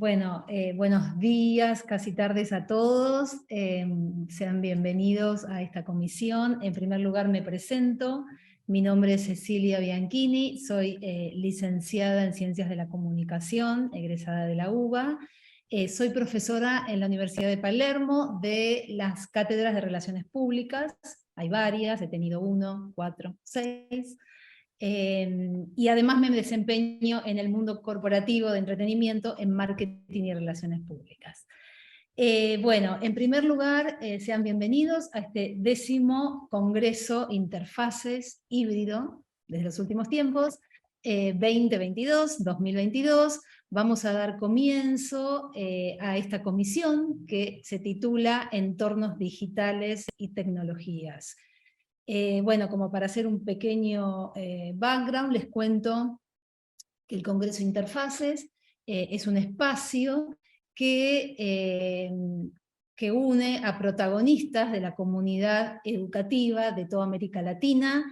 Bueno, buenos días, casi tardes a todos. Sean bienvenidos a esta comisión. En primer lugar me presento. Mi nombre es Cecilia Bianchini, soy licenciada en Ciencias de la Comunicación, egresada de la UBA. Soy profesora en la Universidad de Palermo de las cátedras de Relaciones Públicas. Hay varias, he tenido 1, 4, 6. Y además me desempeño en el mundo corporativo de entretenimiento en marketing y relaciones públicas. Bueno, en primer lugar, sean bienvenidos a este 10º Congreso Interfaces híbrido desde los últimos tiempos, 2022. Vamos a dar comienzo a esta comisión que se titula Entornos Digitales y Tecnologías. Bueno, como para hacer un pequeño background, les cuento que el Congreso Interfaces es un espacio que une a protagonistas de la comunidad educativa de toda América Latina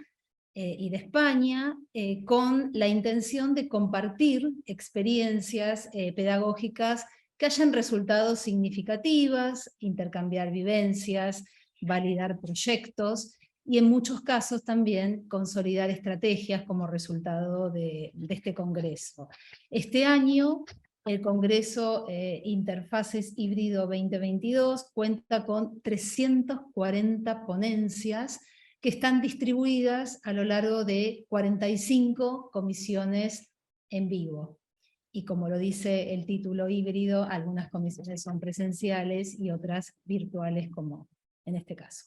y de España, con la intención de compartir experiencias pedagógicas que hayan resultado significativas, intercambiar vivencias, validar proyectos, y en muchos casos también consolidar estrategias como resultado de este congreso. Este año el Congreso Interfaces Híbrido 2022 cuenta con 340 ponencias que están distribuidas a lo largo de 45 comisiones en vivo. Y como lo dice el título híbrido, algunas comisiones son presenciales y otras virtuales, como en este caso.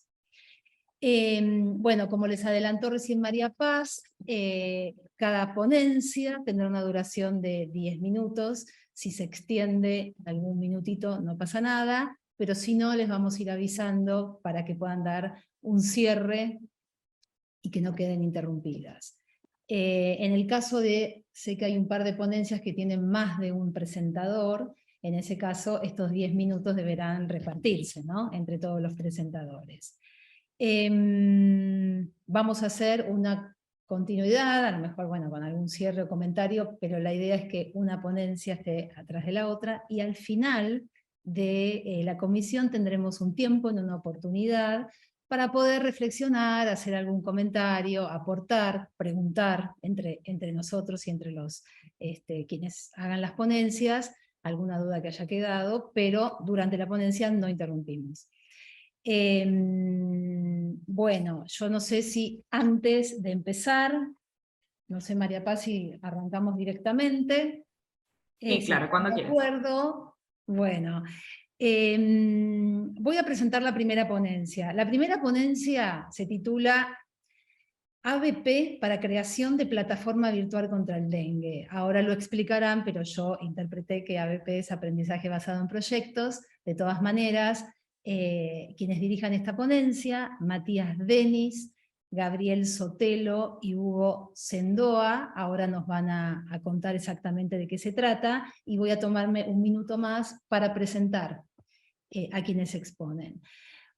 Bueno, como les adelantó recién María Paz, cada ponencia tendrá una duración de 10 minutos. Si se extiende algún minutito no pasa nada, pero si no les vamos a ir avisando para que puedan dar un cierre y que no queden interrumpidas. En el caso de, sé que hay un par de ponencias que tienen más de un presentador, en ese caso estos 10 minutos deberán repartirse, ¿no?, entre todos los presentadores. Vamos a hacer una continuidad, a lo mejor bueno, con algún cierre o comentario, pero la idea es que una ponencia esté atrás de la otra, y al final de la comisión tendremos un tiempo, en una oportunidad, para poder reflexionar, hacer algún comentario, aportar, preguntar entre nosotros y entre los quienes hagan las ponencias, alguna duda que haya quedado, pero durante la ponencia no interrumpimos. Bueno, yo no sé si antes de empezar, no sé María Paz, si arrancamos directamente. Sí, claro, cuando de quieras. acuerdo, bueno. Voy a presentar la primera ponencia. La primera ponencia se titula ABP para creación de plataforma virtual contra el dengue. Ahora lo explicarán, pero yo interpreté que ABP es aprendizaje basado en proyectos. De todas maneras, quienes dirijan esta ponencia, Matías Denis, Gabriel Sotelo y Hugo Sendoa, ahora nos van a contar exactamente de qué se trata, y voy a tomarme un minuto más para presentar a quienes exponen.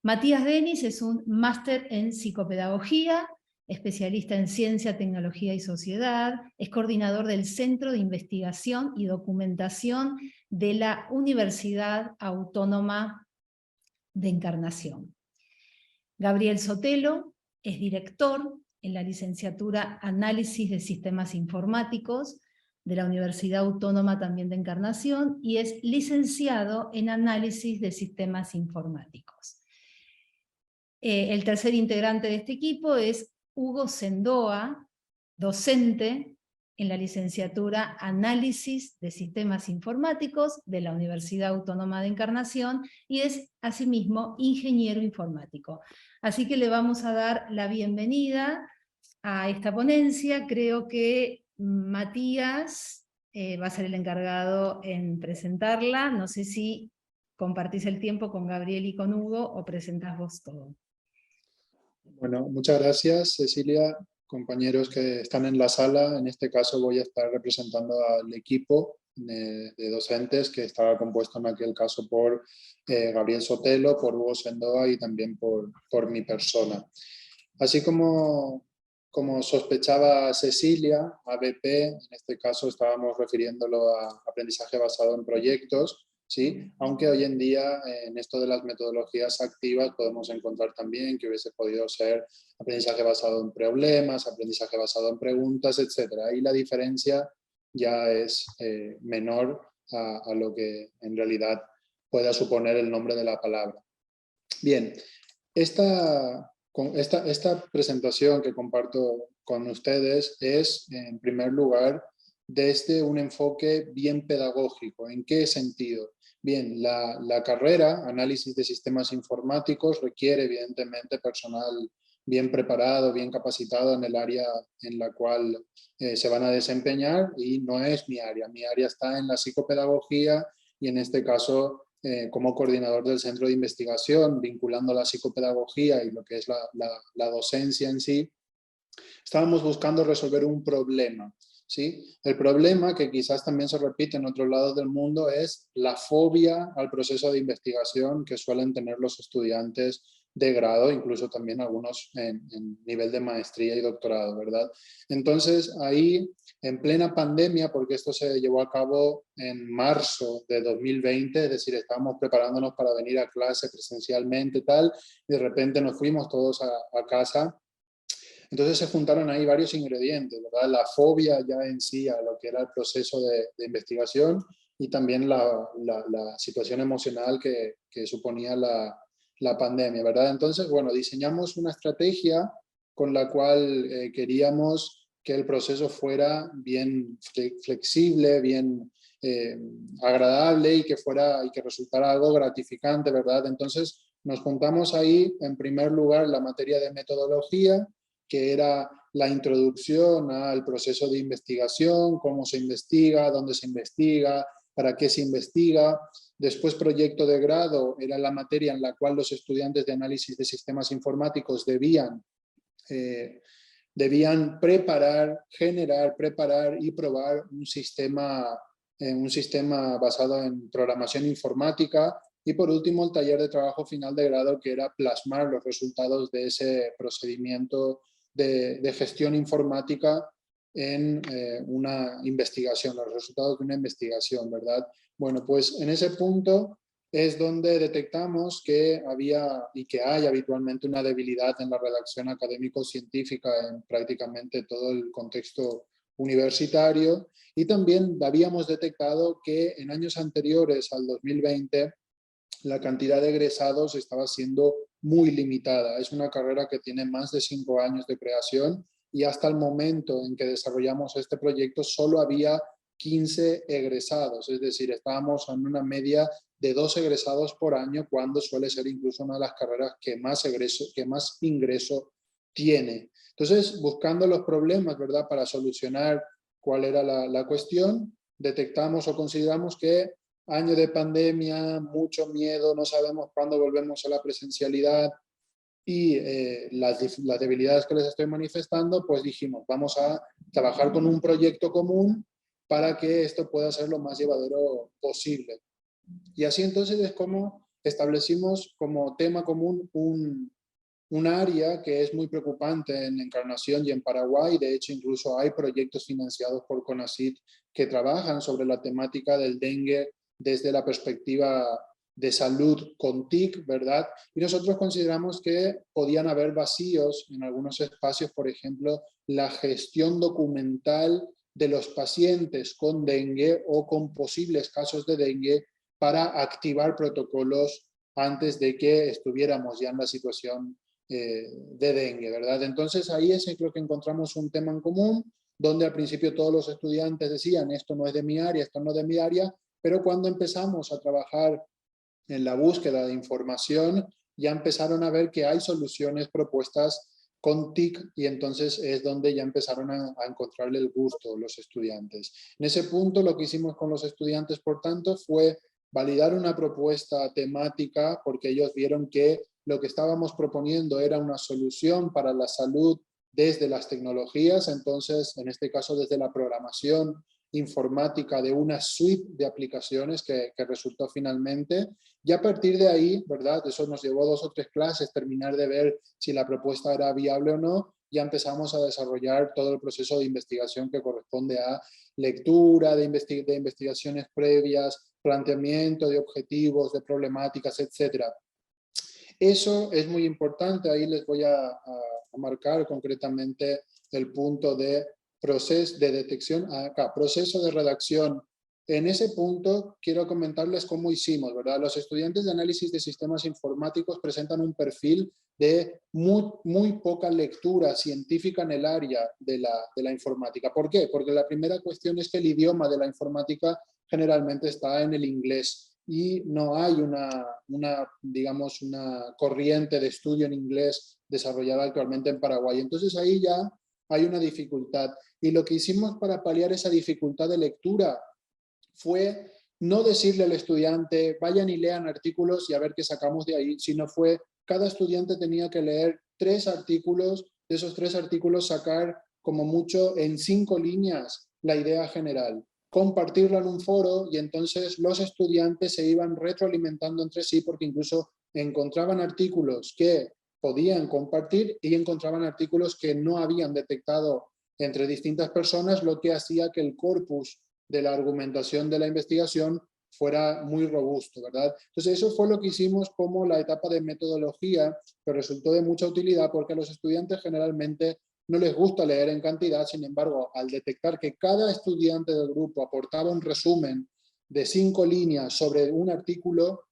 Matías Denis es un máster en psicopedagogía, especialista en ciencia, tecnología y sociedad, es coordinador del Centro de Investigación y Documentación de la Universidad Autónoma de Encarnación. Gabriel Sotelo es director en la licenciatura Análisis de Sistemas Informáticos de la Universidad Autónoma también de Encarnación, y es licenciado en Análisis de Sistemas Informáticos. El tercer integrante de este equipo es Hugo Sendoa, docente en la licenciatura Análisis de Sistemas Informáticos de la Universidad Autónoma de Encarnación, y es asimismo ingeniero informático. Así que le vamos a dar la bienvenida a esta ponencia. Creo que Matías va a ser el encargado en presentarla. No sé si compartís el tiempo con Gabriel y con Hugo o presentás vos todo. Bueno, muchas gracias, Cecilia. Compañeros que están en la sala, en este caso voy a estar representando al equipo de docentes que estaba compuesto en aquel caso por Gabriel Sotelo, por Hugo Sendoa y también por mi persona. Así como como sospechaba Cecilia, ABP, en este caso estábamos refiriéndolo a aprendizaje basado en proyectos, ¿sí? Aunque hoy en día en esto de las metodologías activas podemos encontrar también que hubiese podido ser aprendizaje basado en problemas, aprendizaje basado en preguntas, etc. Ahí la diferencia ya es menor a lo que en realidad pueda suponer el nombre de la palabra. Bien, esta presentación que comparto con ustedes es, en primer lugar, desde un enfoque bien pedagógico. ¿En qué sentido? Bien, la carrera, análisis de sistemas informáticos, requiere evidentemente personal bien preparado, bien capacitado en el área en la cual se van a desempeñar, y no es mi área. Mi área está en la psicopedagogía y en este caso como coordinador del centro de investigación, vinculando la psicopedagogía y lo que es la docencia en sí, estábamos buscando resolver un problema, ¿sí? El problema, que quizás también se repite en otros lados del mundo, es la fobia al proceso de investigación que suelen tener los estudiantes de grado, incluso también algunos en nivel de maestría y doctorado, ¿verdad? Entonces, ahí, en plena pandemia, porque esto se llevó a cabo en marzo de 2020, es decir, estábamos preparándonos para venir a clase presencialmente y tal, y de repente nos fuimos todos a casa. Entonces se juntaron ahí varios ingredientes, ¿verdad? La fobia ya en sí a lo que era el proceso de investigación, y también la situación emocional que suponía la pandemia, ¿verdad? Entonces, bueno, diseñamos una estrategia con la cual queríamos que el proceso fuera bien flexible, bien agradable, y que resultara algo gratificante, ¿verdad? Entonces nos juntamos ahí, en primer lugar, la materia de metodología, que era la introducción al proceso de investigación, cómo se investiga, dónde se investiga, para qué se investiga. Después, proyecto de grado, era la materia en la cual los estudiantes de análisis de sistemas informáticos debían preparar, generar, preparar y probar un sistema basado en programación informática. Y por último, el taller de trabajo final de grado, que era plasmar los resultados de ese procedimiento de gestión informática en una investigación, los resultados de una investigación, ¿verdad? Bueno, pues en ese punto es donde detectamos que había y que hay habitualmente una debilidad en la redacción académico-científica en prácticamente todo el contexto universitario, y también habíamos detectado que en años anteriores al 2020 la cantidad de egresados estaba siendo muy limitada. Es una carrera que tiene más de 5 años de creación, y hasta el momento en que desarrollamos este proyecto solo había 15 egresados, es decir, estábamos en una media de 2 egresados por año, cuando suele ser incluso una de las carreras que más ingreso tiene. Entonces, buscando los problemas, ¿verdad?, para solucionar cuál era la cuestión, detectamos o consideramos que año de pandemia, mucho miedo, no sabemos cuándo volvemos a la presencialidad, y las debilidades que les estoy manifestando, pues dijimos, vamos a trabajar con un proyecto común para que esto pueda ser lo más llevadero posible. Y así entonces es como establecimos como tema común un área que es muy preocupante en Encarnación y en Paraguay. De hecho, incluso hay proyectos financiados por CONACYT que trabajan sobre la temática del dengue desde la perspectiva de salud con TIC, ¿verdad? Y nosotros consideramos que podían haber vacíos en algunos espacios, por ejemplo, la gestión documental de los pacientes con dengue o con posibles casos de dengue, para activar protocolos antes de que estuviéramos ya en la situación de dengue, ¿verdad? Entonces ahí creo que encontramos un tema en común, donde al principio todos los estudiantes decían, esto no es de mi área, esto no es de mi área, pero cuando empezamos a trabajar en la búsqueda de información, ya empezaron a ver que hay soluciones propuestas con TIC, y entonces es donde ya empezaron a encontrarle el gusto los estudiantes. En ese punto lo que hicimos con los estudiantes, por tanto, fue validar una propuesta temática, porque ellos vieron que lo que estábamos proponiendo era una solución para la salud desde las tecnologías, entonces en este caso desde la programación informática de una suite de aplicaciones que resultó finalmente. Y a partir de ahí, ¿verdad? Eso nos llevó 2 o 3 clases, terminar de ver si la propuesta era viable o no. Ya empezamos a desarrollar todo el proceso de investigación que corresponde a lectura de investigaciones previas, planteamiento de objetivos, de problemáticas, etcétera. Eso es muy importante, ahí les voy a marcar concretamente el punto de proceso de detección, acá, proceso de redacción. En ese punto quiero comentarles cómo hicimos, ¿verdad? Los estudiantes de análisis de sistemas informáticos presentan un perfil de muy poca lectura científica en el área de la informática. ¿Por qué? Porque la primera cuestión es que el idioma de la informática generalmente está en el inglés y no hay digamos, una corriente de estudio en inglés desarrollada actualmente en Paraguay. Entonces ahí ya hay una dificultad. Y lo que hicimos para paliar esa dificultad de lectura fue no decirle al estudiante, vayan y lean artículos y a ver qué sacamos de ahí, sino fue, cada estudiante tenía que leer 3 artículos, de esos 3 artículos sacar como mucho en 5 líneas la idea general, compartirlo en un foro y entonces los estudiantes se iban retroalimentando entre sí porque incluso encontraban artículos que podían compartir y encontraban artículos que no habían detectado entre distintas personas, lo que hacía que el corpus de la argumentación de la investigación fuera muy robusto, ¿verdad? Entonces eso fue lo que hicimos como la etapa de metodología, que resultó de mucha utilidad porque a los estudiantes generalmente no les gusta leer en cantidad, sin embargo, al detectar que cada estudiante del grupo aportaba un resumen de 5 líneas sobre un artículo,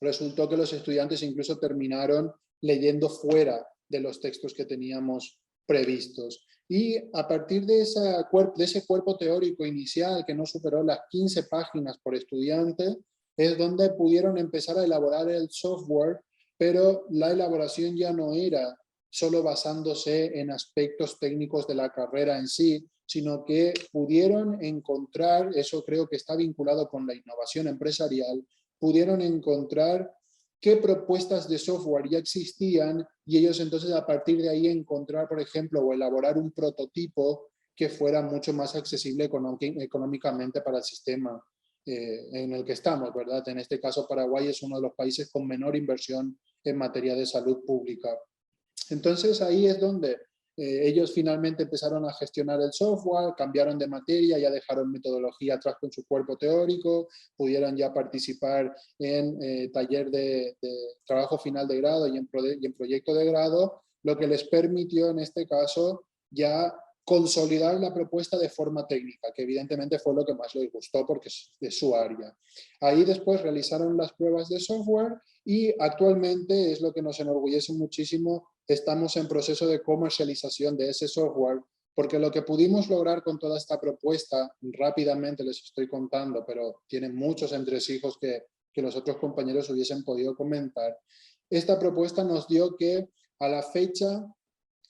resultó que los estudiantes incluso terminaron leyendo fuera de los textos que teníamos previstos. Y a partir de ese cuerpo teórico inicial que no superó las 15 páginas por estudiante, es donde pudieron empezar a elaborar el software, pero la elaboración ya no era solo basándose en aspectos técnicos de la carrera en sí, sino que pudieron encontrar, eso creo que está vinculado con la innovación empresarial, pudieron encontrar qué propuestas de software ya existían y ellos entonces a partir de ahí encontrar, por ejemplo, o elaborar un prototipo que fuera mucho más accesible económicamente para el sistema en el que estamos, ¿verdad? En este caso, Paraguay es uno de los países con menor inversión en materia de salud pública. Entonces ahí es donde ellos finalmente empezaron a gestionar el software, cambiaron de materia, ya dejaron metodología atrás con su cuerpo teórico, pudieron ya participar en taller de trabajo final de grado y en proyecto de grado, lo que les permitió en este caso ya consolidar la propuesta de forma técnica, que evidentemente fue lo que más les gustó porque es de su área. Ahí después realizaron las pruebas de software y actualmente es lo que nos enorgullece muchísimo, estamos en proceso de comercialización de ese software, porque lo que pudimos lograr con toda esta propuesta, rápidamente les estoy contando, pero tienen muchos entresijos que los otros compañeros hubiesen podido comentar. Esta propuesta nos dio que a la fecha,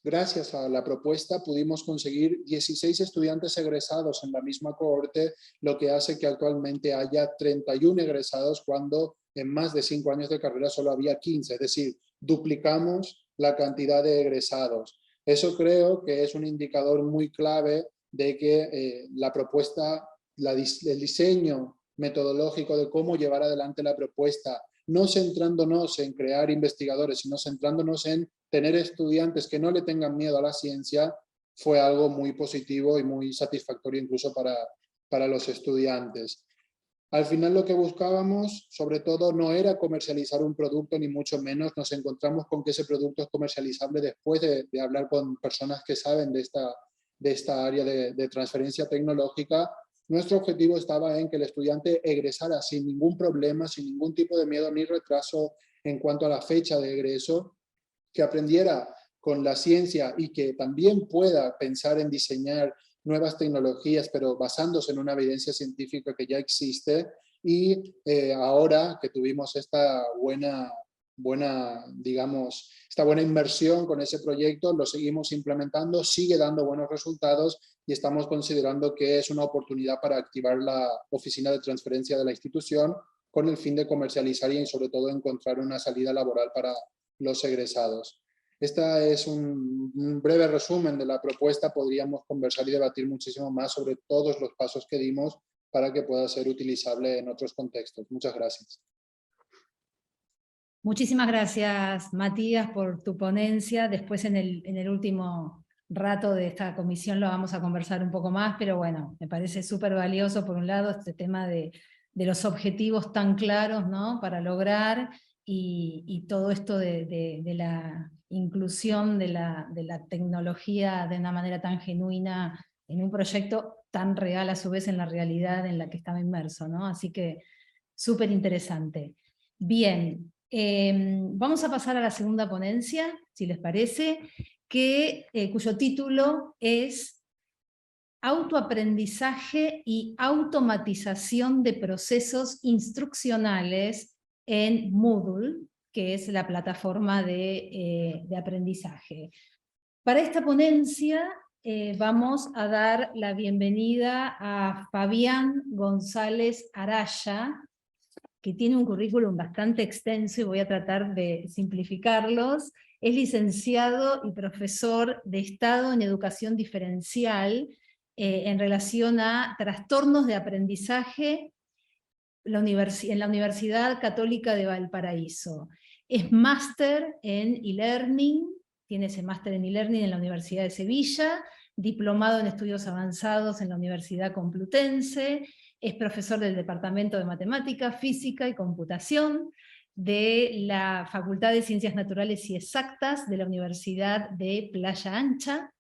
gracias a la propuesta, pudimos conseguir 16 estudiantes egresados en la misma cohorte, lo que hace que actualmente haya 31 egresados cuando en más de 5 años de carrera solo había 15, es decir, duplicamos la cantidad de egresados. Eso creo que es un indicador muy clave de que la propuesta, el diseño metodológico de cómo llevar adelante la propuesta, no centrándonos en crear investigadores, sino centrándonos en tener estudiantes que no le tengan miedo a la ciencia, fue algo muy positivo y muy satisfactorio incluso para los estudiantes. Al final lo que buscábamos, sobre todo, no era comercializar un producto, ni mucho menos. Nos encontramos con que ese producto es comercializable después de hablar con personas que saben de esta área de transferencia tecnológica. Nuestro objetivo estaba en que el estudiante egresara sin ningún problema, sin ningún tipo de miedo ni retraso en cuanto a la fecha de egreso, que aprendiera con la ciencia y que también pueda pensar en diseñar nuevas tecnologías, pero basándose en una evidencia científica que ya existe. Y ahora que tuvimos esta buena, digamos, esta buena inversión con ese proyecto, lo seguimos implementando, sigue dando buenos resultados y estamos considerando que es una oportunidad para activar la oficina de transferencia de la institución con el fin de comercializar y sobre todo encontrar una salida laboral para los egresados. Este es un breve resumen de la propuesta. Podríamos conversar y debatir muchísimo más sobre todos los pasos que dimos para que pueda ser utilizable en otros contextos. Muchas gracias. Muchísimas gracias, Matías, por tu ponencia. Después en el último rato de esta comisión lo vamos a conversar un poco más, pero bueno, me parece súper valioso, por un lado, este tema de los objetivos tan claros, ¿no?, para lograr, y todo esto de la inclusión de la tecnología de una manera tan genuina en un proyecto tan real a su vez en la realidad en la que estaba inmerso, ¿no? Así que súper interesante. Bien, vamos a pasar a la segunda ponencia, si les parece, cuyo título es Autoaprendizaje y automatización de procesos instruccionales en Moodle, que es la plataforma de aprendizaje. Para esta ponencia vamos a dar la bienvenida a Fabián González Araya, que tiene un currículum bastante extenso y voy a tratar de simplificarlos. Es licenciado y profesor de Estado en Educación Diferencial en relación a trastornos de aprendizaje en la Universidad Católica de Valparaíso. Es máster en e-learning, tiene ese máster en e-learning en la Universidad de Sevilla, diplomado en estudios avanzados en la Universidad Complutense, es profesor del Departamento de Matemática, Física y Computación de la Facultad de Ciencias Naturales y Exactas de la Universidad de Playa Ancha,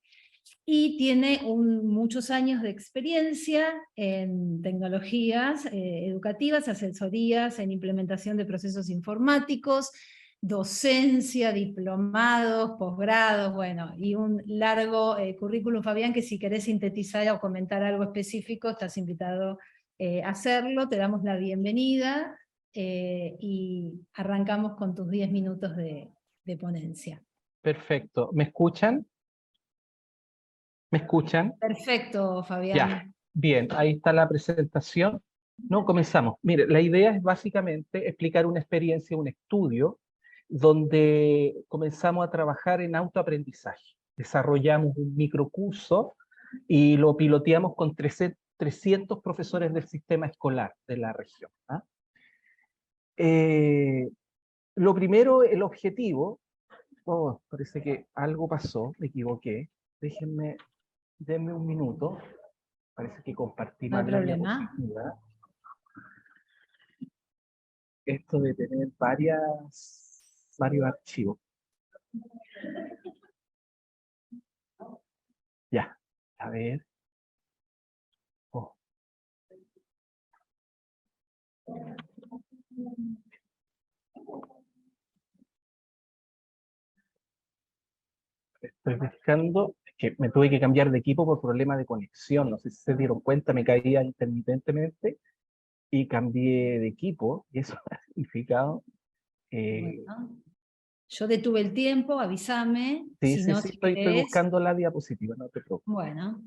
y tiene muchos años de experiencia en tecnologías educativas, asesorías en implementación de procesos informáticos, docencia, diplomados, posgrados, bueno, y un largo currículum, Fabián, que si querés sintetizar o comentar algo específico, estás invitado a hacerlo. Te damos la bienvenida y arrancamos con tus 10 minutos de ponencia. Perfecto. ¿Me escuchan? ¿Me escuchan? Perfecto, Fabián. Ya, bien, ahí está la presentación. No, comenzamos. Mire, la idea es básicamente explicar una experiencia, un estudio, donde comenzamos a trabajar en autoaprendizaje. Desarrollamos un microcurso y lo piloteamos con 300 profesores del sistema escolar de la región. Lo primero, el objetivo. Oh, parece que algo pasó, me equivoqué. Denme un minuto. Parece que compartí No hay mal la problema. diapositiva. Esto de tener varios archivos. Ya, a ver. Oh. Estoy buscando, es que me tuve que cambiar de equipo por problema de conexión. No sé si se dieron cuenta, me caía intermitentemente y cambié de equipo, y eso ha significado... Bueno, yo detuve el tiempo, avísame. Sí, Si sí, no, sí, si estoy querés. buscando la diapositiva, no te preocupes. Bueno.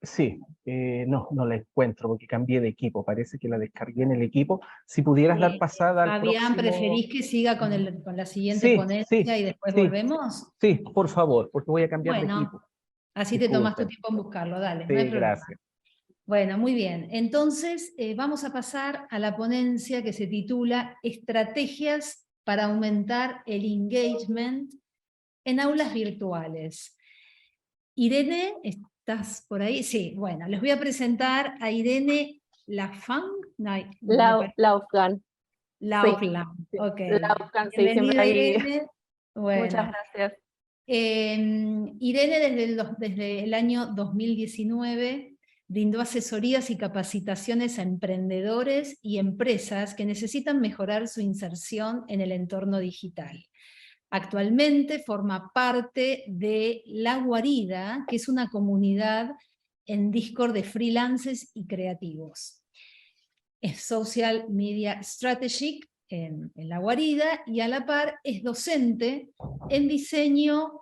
Sí, no la encuentro porque cambié de equipo. Parece que la descargué en el equipo. Si pudieras dar pasada al Fabián, próximo... ¿preferís que siga con la siguiente Sí, ponencia y después sí, volvemos? sí, por favor, porque voy a cambiar de equipo. Bueno, así te tomas tu Disculpen. tiempo en buscarlo, dale, no hay Sí, problema. gracias. Bueno, muy bien. Entonces vamos a pasar a la ponencia que se titula Estrategias para aumentar el engagement en aulas virtuales. Irene, ¿estás por ahí? Sí, bueno, les voy a presentar a Irene Lafang. Laufgan. Laufgan, Sí, ok. Laufgan, sí, siempre Bienvenida, ahí. Irene. Bueno. Muchas gracias. Irene desde el año 2019 brindó asesorías y capacitaciones a emprendedores y empresas que necesitan mejorar su inserción en el entorno digital. Actualmente forma parte de La Guarida, que es una comunidad en Discord de freelancers y creativos. Es Social Media Strategic en La Guarida, y a la par es docente en diseño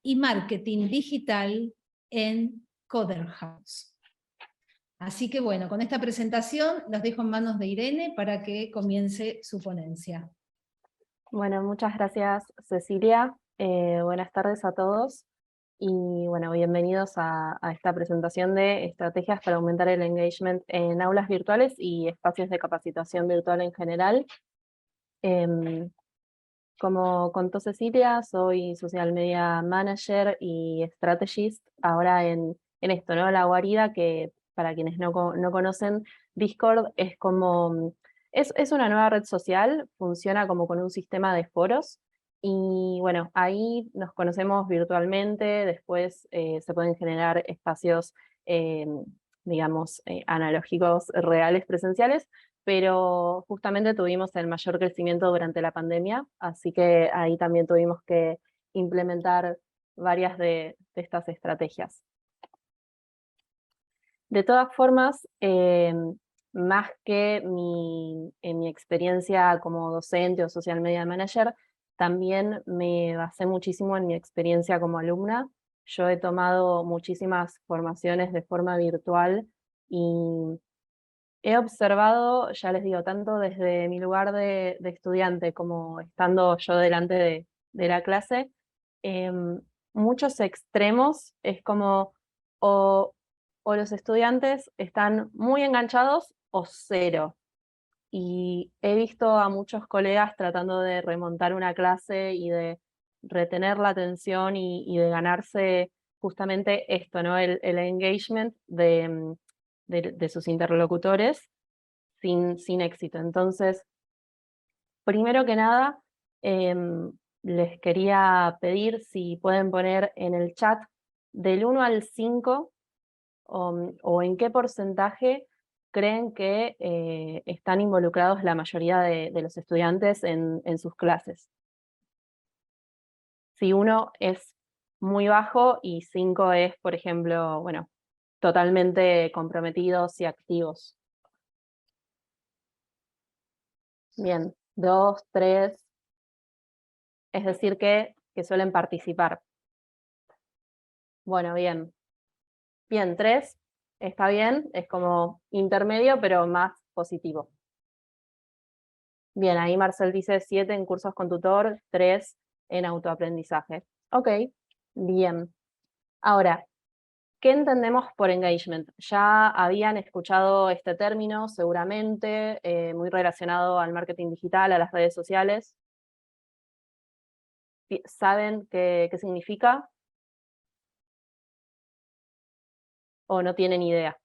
y marketing digital en Coder House. Así que bueno, con esta presentación los dejo en manos de Irene para que comience su ponencia. Bueno, muchas gracias, Cecilia. Buenas tardes a todos. Y bueno, bienvenidos a esta presentación de estrategias para aumentar el engagement en aulas virtuales y espacios de capacitación virtual en general. Como contó Cecilia, soy Social Media Manager y Strategist ahora en esto, ¿no? La guarida, que para quienes no conocen, Discord es como, es una nueva red social, funciona como con un sistema de foros, y bueno, ahí nos conocemos virtualmente, después se pueden generar espacios, digamos, analógicos, reales, presenciales, pero justamente tuvimos el mayor crecimiento durante la pandemia, así que ahí también tuvimos que implementar varias de estas estrategias. De todas formas, más que en mi experiencia como docente o social media manager, también me basé muchísimo en mi experiencia como alumna. Yo he tomado muchísimas formaciones de forma virtual y he observado, ya les digo, tanto desde mi lugar de estudiante como estando yo delante de la clase, muchos extremos. Es como o los estudiantes están muy enganchados o cero. Y he visto a muchos colegas tratando de remontar una clase y de retener la atención y de ganarse justamente esto, ¿no? El engagement de sus interlocutores sin éxito. Entonces, primero que nada, les quería pedir si pueden poner en el chat del 1 al 5 o en qué porcentaje creen que están involucrados la mayoría de los estudiantes en sus clases. Si 1 es muy bajo y 5 es, por ejemplo, bueno, totalmente comprometidos y activos. Bien, 2, 3, es decir que suelen participar. Bueno, bien. Bien, 3 está bien, es como intermedio, pero más positivo. Bien, ahí Marcel dice 7 en cursos con tutor, 3 en autoaprendizaje. Ok, bien. Ahora, ¿qué entendemos por engagement? Ya habían escuchado este término, seguramente, muy relacionado al marketing digital, a las redes sociales. ¿Saben qué significa? ¿O no tienen idea?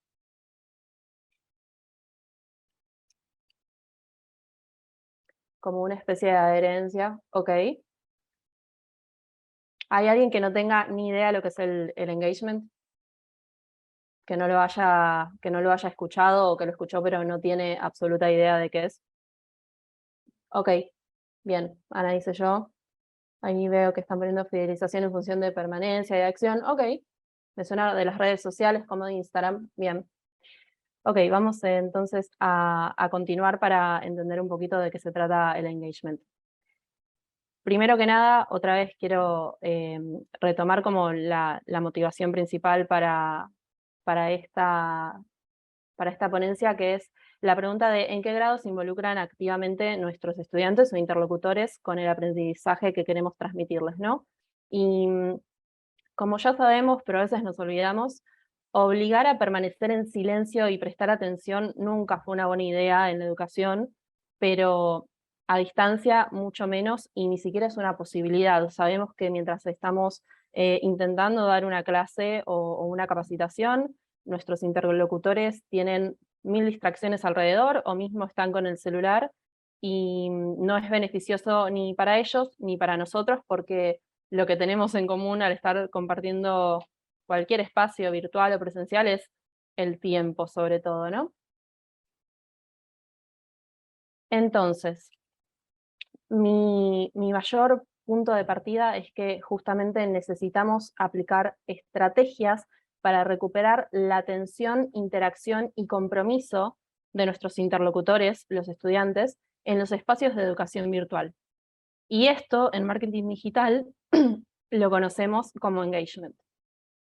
Como una especie de adherencia, ok. ¿Hay alguien que no tenga ni idea de lo que es el engagement? Que no lo haya escuchado o que lo escuchó pero no tiene absoluta idea de qué es. Ok, bien, Ana dice yo. Ahí veo que están poniendo fidelización en función de permanencia y de acción. Ok, me suena de las redes sociales como de Instagram. Bien. Ok, vamos entonces a continuar para entender un poquito de qué se trata el engagement. Primero que nada, otra vez quiero retomar como la motivación principal para esta ponencia, que es la pregunta de en qué grado se involucran activamente nuestros estudiantes o interlocutores con el aprendizaje que queremos transmitirles, ¿no? Y como ya sabemos, pero a veces nos olvidamos, obligar a permanecer en silencio y prestar atención nunca fue una buena idea en la educación, pero a distancia mucho menos, y ni siquiera es una posibilidad. Sabemos que mientras estamos intentando dar una clase o una capacitación, nuestros interlocutores tienen 1000 distracciones alrededor o mismo están con el celular, y no es beneficioso ni para ellos ni para nosotros, porque lo que tenemos en común al estar compartiendo cualquier espacio virtual o presencial es el tiempo, sobre todo, ¿no? Entonces, mi mayor punto de partida es que justamente necesitamos aplicar estrategias para recuperar la atención, interacción y compromiso de nuestros interlocutores, los estudiantes, en los espacios de educación virtual. Y esto en marketing digital lo conocemos como engagement.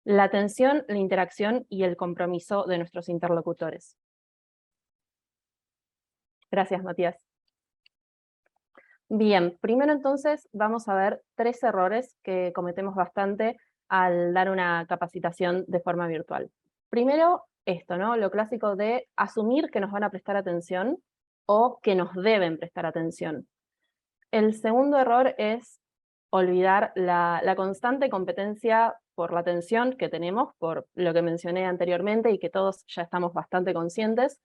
La atención, la interacción y el compromiso de nuestros interlocutores. Gracias, Matías. Bien, primero entonces vamos a ver 3 errores que cometemos bastante al dar una capacitación de forma virtual. Primero, esto, ¿no? Lo clásico de asumir que nos van a prestar atención o que nos deben prestar atención. El segundo error es olvidar la constante competencia por la atención que tenemos, por lo que mencioné anteriormente y que todos ya estamos bastante conscientes.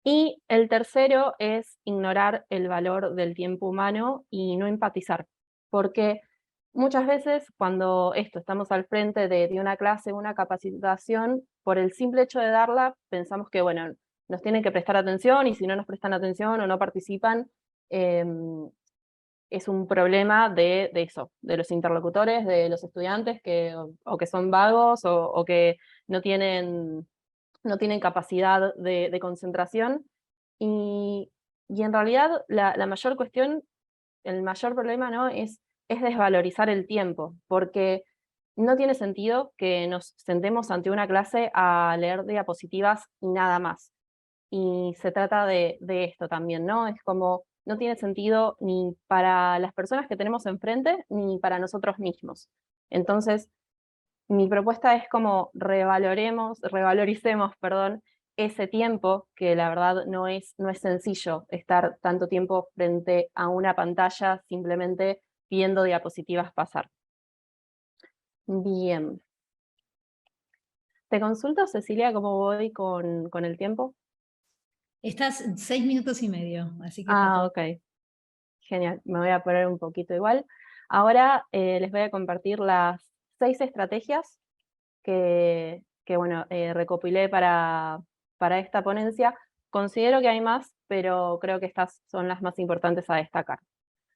Y el tercero es ignorar el valor del tiempo humano y no empatizar, porque muchas veces cuando estamos al frente de una clase, una capacitación, por el simple hecho de darla, pensamos que, bueno, nos tienen que prestar atención y si no nos prestan atención o no participan, es un problema de eso, de los interlocutores, de los estudiantes o que son vagos o que no tienen capacidad de concentración, y en realidad la mayor cuestión, el mayor problema, ¿no? es desvalorizar el tiempo, porque no tiene sentido que nos sentemos ante una clase a leer diapositivas y nada más. Y se trata de esto también, ¿no? Es como, no tiene sentido ni para las personas que tenemos enfrente, ni para nosotros mismos. Entonces, mi propuesta es como revaloricemos, ese tiempo, que la verdad no es sencillo estar tanto tiempo frente a una pantalla simplemente viendo diapositivas pasar. Bien. Te consulto, Cecilia, cómo voy con el tiempo. Estás 6 minutos y medio, así que... Ok. Genial, me voy a poner un poquito igual. Ahora les voy a compartir las 6 estrategias que bueno, recopilé para esta ponencia. Considero que hay más, pero creo que estas son las más importantes a destacar.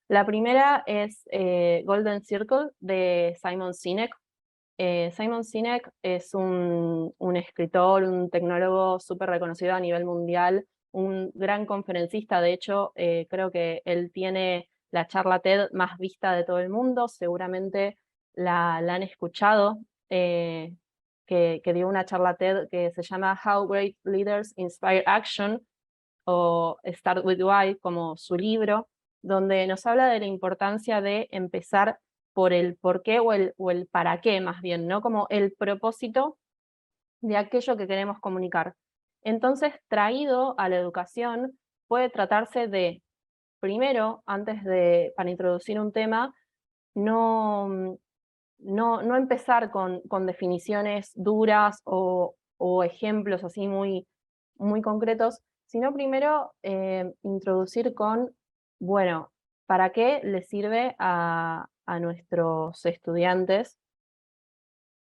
La primera es Golden Circle de Simon Sinek. Simon Sinek es un escritor, un tecnólogo súper reconocido a nivel mundial, un gran conferencista. De hecho, creo que él tiene la charla TED más vista de todo el mundo, seguramente la han escuchado, que dio una charla TED que se llama How Great Leaders Inspire Action, o Start with Why, como su libro, donde nos habla de la importancia de empezar por el por qué o el para qué, más bien, ¿no? Como el propósito de aquello que queremos comunicar. Entonces, traído a la educación, puede tratarse de, primero, para introducir un tema, no empezar con definiciones duras o ejemplos así muy, muy concretos, sino primero introducir con, bueno, ¿para qué les sirve a nuestros estudiantes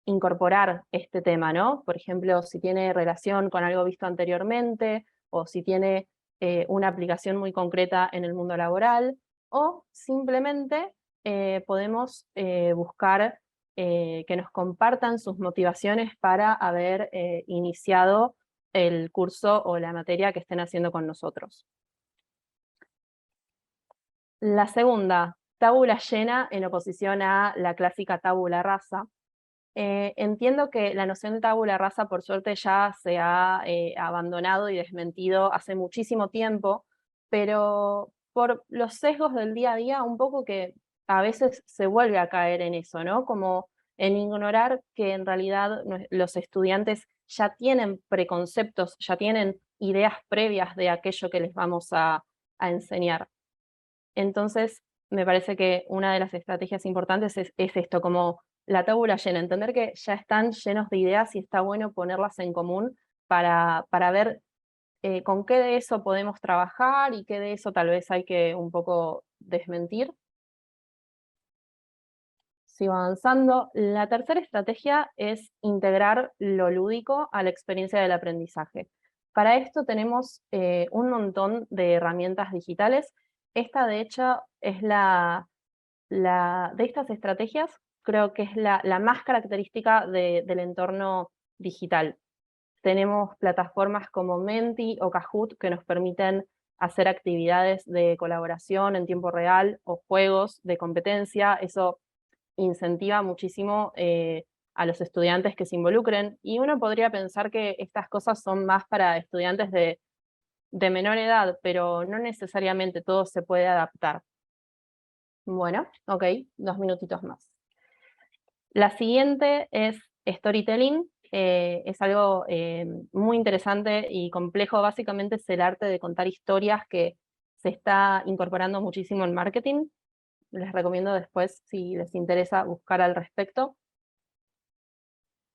incorporar este tema, ¿no? Por ejemplo, si tiene relación con algo visto anteriormente, o si tiene una aplicación muy concreta en el mundo laboral, o simplemente podemos buscar que nos compartan sus motivaciones para haber iniciado el curso o la materia que estén haciendo con nosotros. La segunda, tabula llena en oposición a la clásica tabula rasa. Entiendo que la noción de tabula rasa, por suerte, ya se ha abandonado y desmentido hace muchísimo tiempo, pero por los sesgos del día a día, un poco que a veces se vuelve a caer en eso, ¿no? Como en ignorar que en realidad los estudiantes ya tienen preconceptos, ya tienen ideas previas de aquello que les vamos a enseñar. Entonces, me parece que una de las estrategias importantes es esto, como la tabula llena, entender que ya están llenos de ideas y está bueno ponerlas en común para ver con qué de eso podemos trabajar y qué de eso tal vez hay que un poco desmentir. Sigo avanzando. La tercera estrategia es integrar lo lúdico a la experiencia del aprendizaje. Para esto tenemos un montón de herramientas digitales. Esta, de hecho, es de estas estrategias, creo que es la más característica del entorno digital. Tenemos plataformas como Menti o Kahoot que nos permiten hacer actividades de colaboración en tiempo real o juegos de competencia. Eso incentiva muchísimo a los estudiantes que se involucren, y uno podría pensar que estas cosas son más para estudiantes de menor edad, pero no necesariamente todo se puede adaptar. Bueno, ok, 2 minutitos más. La siguiente es storytelling. Es algo muy interesante y complejo. Básicamente es el arte de contar historias que se está incorporando muchísimo en marketing. Les recomiendo después, si les interesa, buscar al respecto.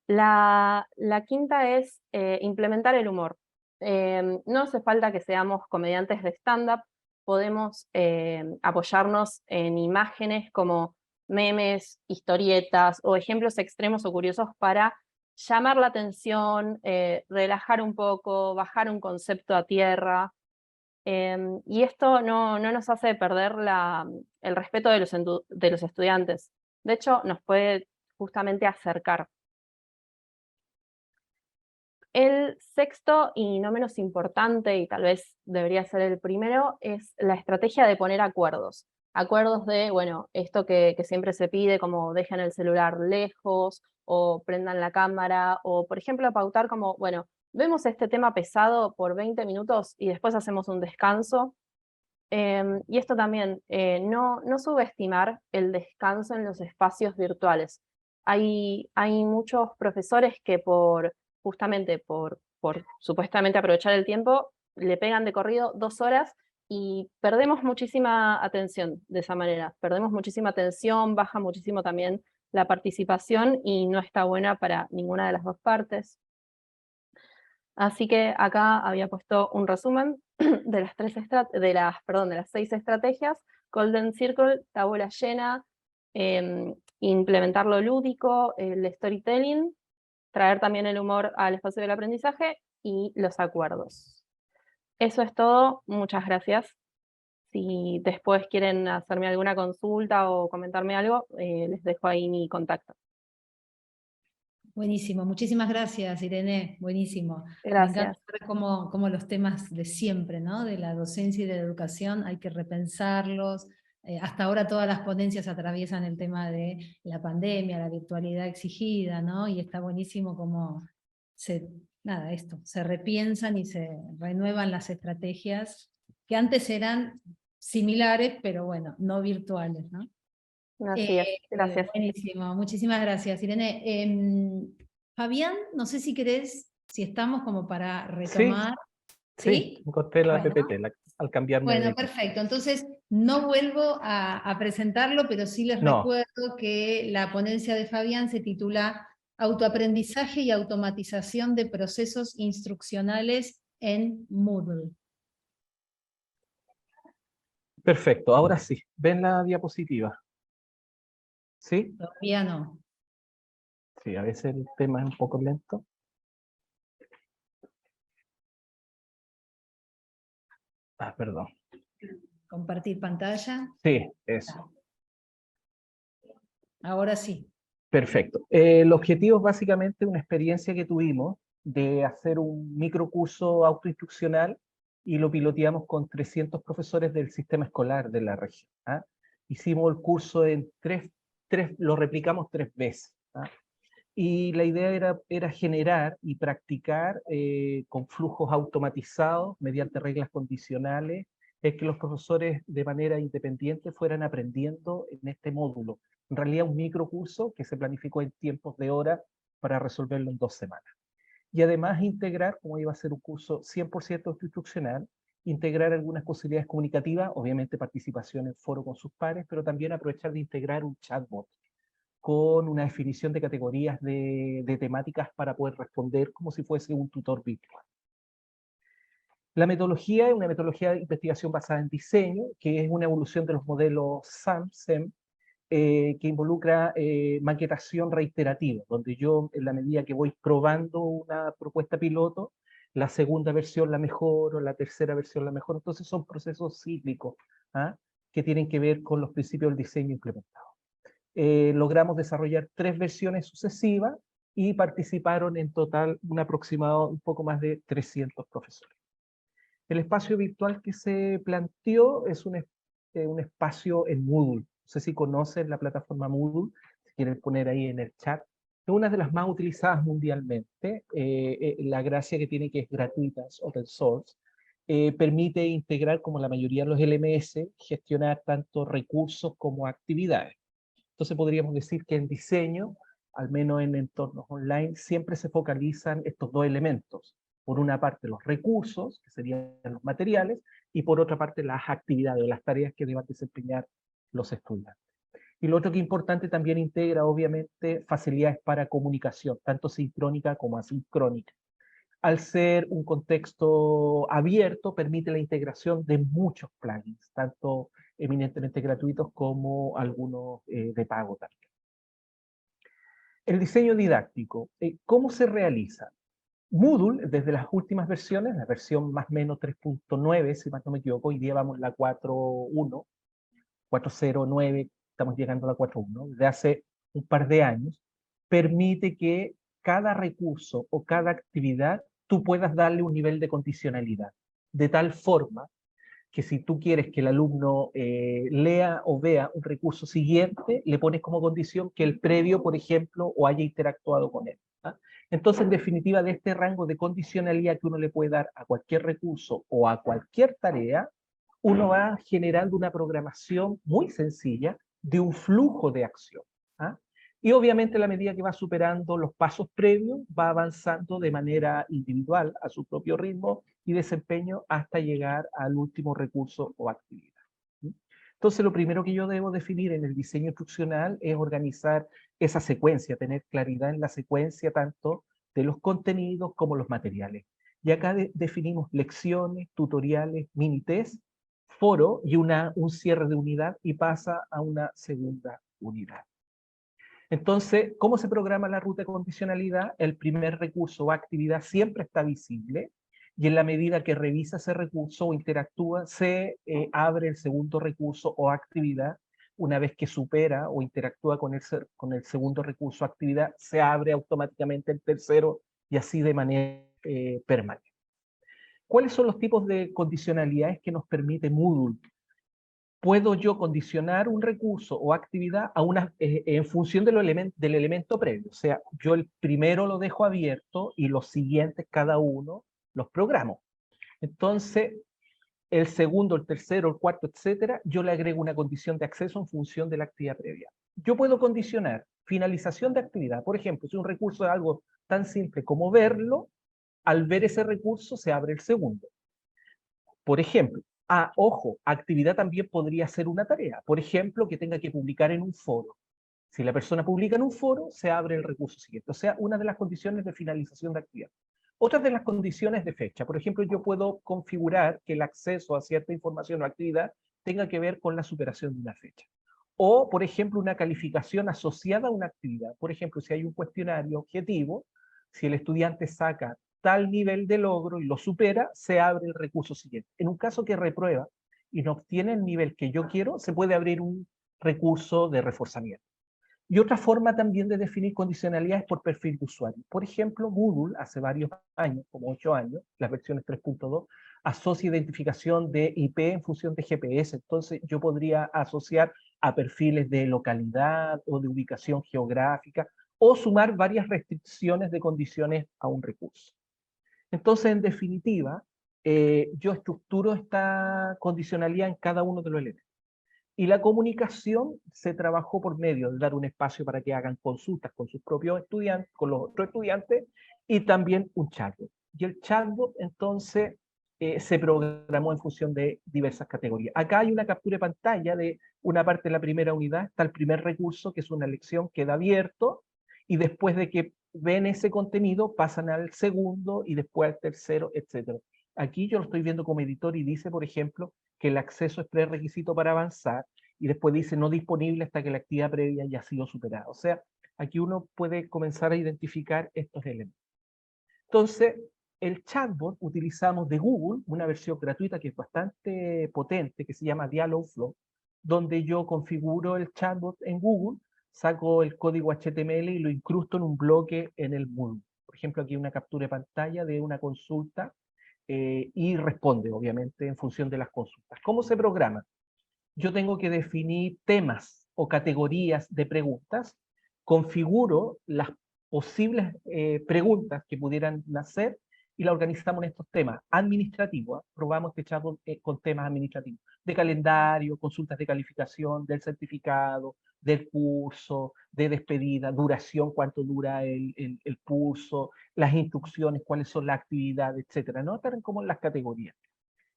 La quinta es implementar el humor. No hace falta que seamos comediantes de stand-up, podemos apoyarnos en imágenes como memes, historietas o ejemplos extremos o curiosos para llamar la atención, relajar un poco, bajar un concepto a tierra. Y esto no nos hace perder el respeto de los estudiantes. De hecho, nos puede justamente acercar. El sexto, y no menos importante, y tal vez debería ser el primero, es la estrategia de poner acuerdos. Acuerdos de, bueno, esto que siempre se pide, como dejen el celular lejos, o prendan la cámara, o por ejemplo pautar como, bueno, vemos este tema pesado por 20 minutos y después hacemos un descanso. Y esto también, no subestimar el descanso en los espacios virtuales. Hay muchos profesores que justamente por supuestamente aprovechar el tiempo, le pegan de corrido 2 horas y perdemos muchísima atención de esa manera. Perdemos muchísima atención, baja muchísimo también la participación y no está buena para ninguna de las dos partes. Así que acá había puesto un resumen de las 6 estrategias: Golden Circle, tabula llena, implementar lo lúdico, el storytelling, traer también el humor al espacio del aprendizaje y los acuerdos. Eso es todo, muchas gracias. Si después quieren hacerme alguna consulta o comentarme algo, les dejo ahí mi contacto. Buenísimo, muchísimas gracias, Irene, buenísimo. Gracias. Me encanta ver cómo los temas de siempre, ¿no? De la docencia y de la educación, hay que repensarlos. Hasta ahora todas las ponencias atraviesan el tema de la pandemia, la virtualidad exigida, ¿no? Y está buenísimo cómo se repiensan y se renuevan las estrategias que antes eran similares, pero bueno, no virtuales, ¿no? Así es, gracias. Buenísimo, muchísimas gracias, Irene. Fabián, no sé si querés, si estamos como para retomar. Sí, encontré la Bueno. PPT al cambiarme de... Bueno, perfecto. Entonces, no vuelvo a presentarlo, pero sí les recuerdo que la ponencia de Fabián se titula Autoaprendizaje y automatización de procesos instruccionales en Moodle. Perfecto, ahora sí. ¿Ven la diapositiva? ¿Sí? Todavía no. Sí, a veces el tema es un poco lento. Perdón. Compartir pantalla. Sí, eso. Ahora sí. Perfecto. El objetivo es básicamente una experiencia que tuvimos de hacer un microcurso autoinstruccional y lo piloteamos con 300 profesores del sistema escolar de la región. Hicimos el curso en lo replicamos 3 veces. Y la idea era generar y practicar con flujos automatizados, mediante reglas condicionales, es que los profesores de manera independiente fueran aprendiendo en este módulo. En realidad un microcurso que se planificó en tiempos de hora para resolverlo en 2 semanas. Y además integrar, como iba a ser un curso 100% instruccional, integrar algunas posibilidades comunicativas, obviamente participación en foro con sus pares, pero también aprovechar de integrar un chatbot con una definición de categorías de temáticas para poder responder como si fuese un tutor virtual. La metodología es una metodología de investigación basada en diseño, que es una evolución de los modelos SAM, que involucra maquetación reiterativa, donde yo, en la medida que voy probando una propuesta piloto, la segunda versión la mejoro, la tercera versión la mejoro. Entonces son procesos cíclicos que tienen que ver con los principios del diseño implementado. Logramos desarrollar 3 versiones sucesivas y participaron en total un aproximado un poco más de 300 profesores. El espacio virtual que se planteó es un espacio en Moodle. No sé si conocen la plataforma Moodle, si quieren poner ahí en el chat, Es una de las más utilizadas mundialmente. La gracia que tiene que es gratuita, es open source. Permite integrar, como la mayoría de los LMS, gestionar tanto recursos como actividades. Entonces podríamos decir que en diseño, al menos en entornos online, siempre se focalizan estos dos elementos. Por una parte los recursos, que serían los materiales, y por otra parte las actividades o las tareas que deban desempeñar los estudiantes. Y lo otro que es importante, también integra obviamente facilidades para comunicación, tanto sincrónica como asincrónica. Al ser un contexto abierto, permite la integración de muchos plugins, tanto eminentemente gratuitos como algunos de pago también. El diseño didáctico, ¿cómo se realiza? Moodle, desde las últimas versiones, la versión más o menos 3.9, si más no me equivoco, hoy día vamos la 4.1, 4.09, estamos llegando a la 4.1, desde hace un par de años, permite que cada recurso o cada actividad tú puedas darle un nivel de condicionalidad, de tal forma que si tú quieres que el alumno lea o vea un recurso siguiente, le pones como condición que el previo, por ejemplo, o haya interactuado con él. Entonces, en definitiva, de este rango de condicionalidad que uno le puede dar a cualquier recurso o a cualquier tarea, uno va generando una programación muy sencilla de un flujo de acción. Y obviamente a la medida que va superando los pasos previos, va avanzando de manera individual a su propio ritmo y desempeño hasta llegar al último recurso o actividad. Entonces, lo primero que yo debo definir en el diseño instruccional es organizar esa secuencia, tener claridad en la secuencia tanto de los contenidos como los materiales. Y acá definimos lecciones, tutoriales, mini test, foro y un cierre de unidad y pasa a una segunda unidad. Entonces, ¿cómo se programa la ruta de condicionalidad? El primer recurso o actividad siempre está visible y en la medida que revisa ese recurso o interactúa, se abre el segundo recurso o actividad. Una vez que supera o interactúa con el segundo recurso o actividad, se abre automáticamente el tercero y así de manera permanente. ¿Cuáles son los tipos de condicionalidades que nos permite Moodle? Puedo yo condicionar un recurso o actividad a en función del elemento previo. O sea, yo el primero lo dejo abierto y los siguientes, cada uno, los programo. Entonces, el segundo, el tercero, el cuarto, etcétera, yo le agrego una condición de acceso en función de la actividad previa. Yo puedo condicionar finalización de actividad. Por ejemplo, si un recurso es algo tan simple como verlo, al ver ese recurso se abre el segundo. Por ejemplo, ojo, actividad también podría ser una tarea. Por ejemplo, que tenga que publicar en un foro. Si la persona publica en un foro, se abre el recurso siguiente. O sea, una de las condiciones de finalización de actividad. Otras de las condiciones de fecha. Por ejemplo, yo puedo configurar que el acceso a cierta información o actividad tenga que ver con la superación de una fecha. O, por ejemplo, una calificación asociada a una actividad. Por ejemplo, si hay un cuestionario objetivo, si el estudiante saca tal nivel de logro y lo supera, se abre el recurso siguiente. En un caso que reprueba y no obtiene el nivel que yo quiero, se puede abrir un recurso de reforzamiento. Y otra forma también de definir condicionalidades por perfil de usuario. Por ejemplo, Google hace varios años, como 8 años, las versiones 3.2, asocia identificación de IP en función de GPS. Entonces yo podría asociar a perfiles de localidad o de ubicación geográfica o sumar varias restricciones de condiciones a un recurso. Entonces, en definitiva, yo estructuro esta condicionalidad en cada uno de los elementos. Y la comunicación se trabajó por medio de dar un espacio para que hagan consultas con sus propios estudiantes, con los otros estudiantes, y también un chatbot. Y el chatbot, entonces, se programó en función de diversas categorías. Acá hay una captura de pantalla de una parte de la primera unidad, está el primer recurso, que es una lección, queda abierto, y después de que ven ese contenido, pasan al segundo, y después al tercero, etc. Aquí yo lo estoy viendo como editor y dice, por ejemplo, que el acceso es prerequisito para avanzar, y después dice no disponible hasta que la actividad previa haya sido superada. O sea, aquí uno puede comenzar a identificar estos elementos. Entonces, el chatbot utilizamos de Google, una versión gratuita que es bastante potente, que se llama Dialogflow, donde yo configuro el chatbot en Google, saco el código HTML y lo incrusto en un bloque en el Moodle. Por ejemplo, aquí una captura de pantalla de una consulta y responde, obviamente, en función de las consultas. ¿Cómo se programa? Yo tengo que definir temas o categorías de preguntas, configuro las posibles preguntas que pudieran nacer y la organizamos en estos temas administrativos. Probamos este chatbot con temas administrativos, de calendario, consultas de calificación, del certificado, del curso, de despedida, duración, cuánto dura el curso, las instrucciones, cuáles son las actividades, etcétera, ¿no? Están como en las categorías.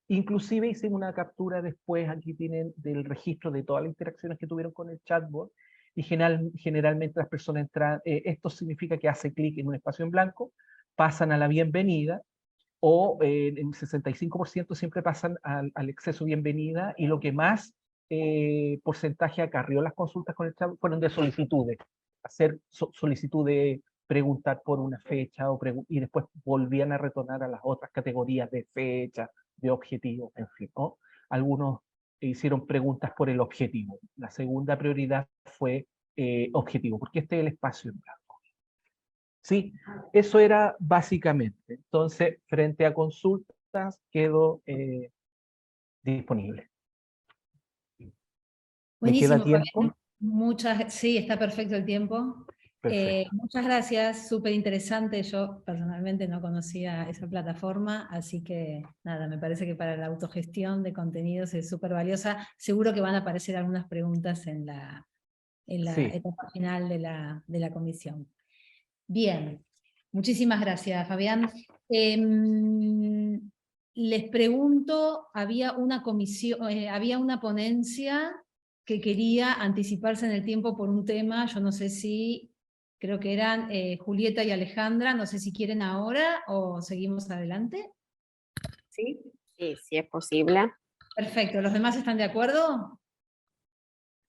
Inclusive hice una captura después, aquí tienen, del registro de todas las interacciones que tuvieron con el chatbot, y generalmente las personas entran, esto significa que hace clic en un espacio en blanco, pasan a la bienvenida, o en 65% siempre pasan al exceso bienvenida, y lo que más porcentaje acarrió las consultas con el chat fueron de solicitudes, hacer solicitudes, preguntar por una fecha, y después volvían a retornar a las otras categorías de fecha, de objetivo, en fin, ¿no? Algunos hicieron preguntas por el objetivo. La segunda prioridad fue objetivo, porque este es el espacio en blanco. Sí, eso era básicamente. Entonces, frente a consultas, quedo disponible. ¿Me queda Buenísimo, tiempo? Fabián. Sí, está perfecto el tiempo. Perfecto. Muchas gracias, súper interesante. Yo personalmente no conocía esa plataforma, así que nada, me parece que para la autogestión de contenidos es súper valiosa. Seguro que van a aparecer algunas preguntas en la Sí. etapa final de la comisión. Bien, muchísimas gracias, Fabián. Les pregunto, había una ponencia que quería anticiparse en el tiempo por un tema, yo no sé si, creo que eran Julieta y Alejandra, no sé si quieren ahora o seguimos adelante. ¿Sí? Sí, sí es posible. Perfecto, ¿los demás están de acuerdo?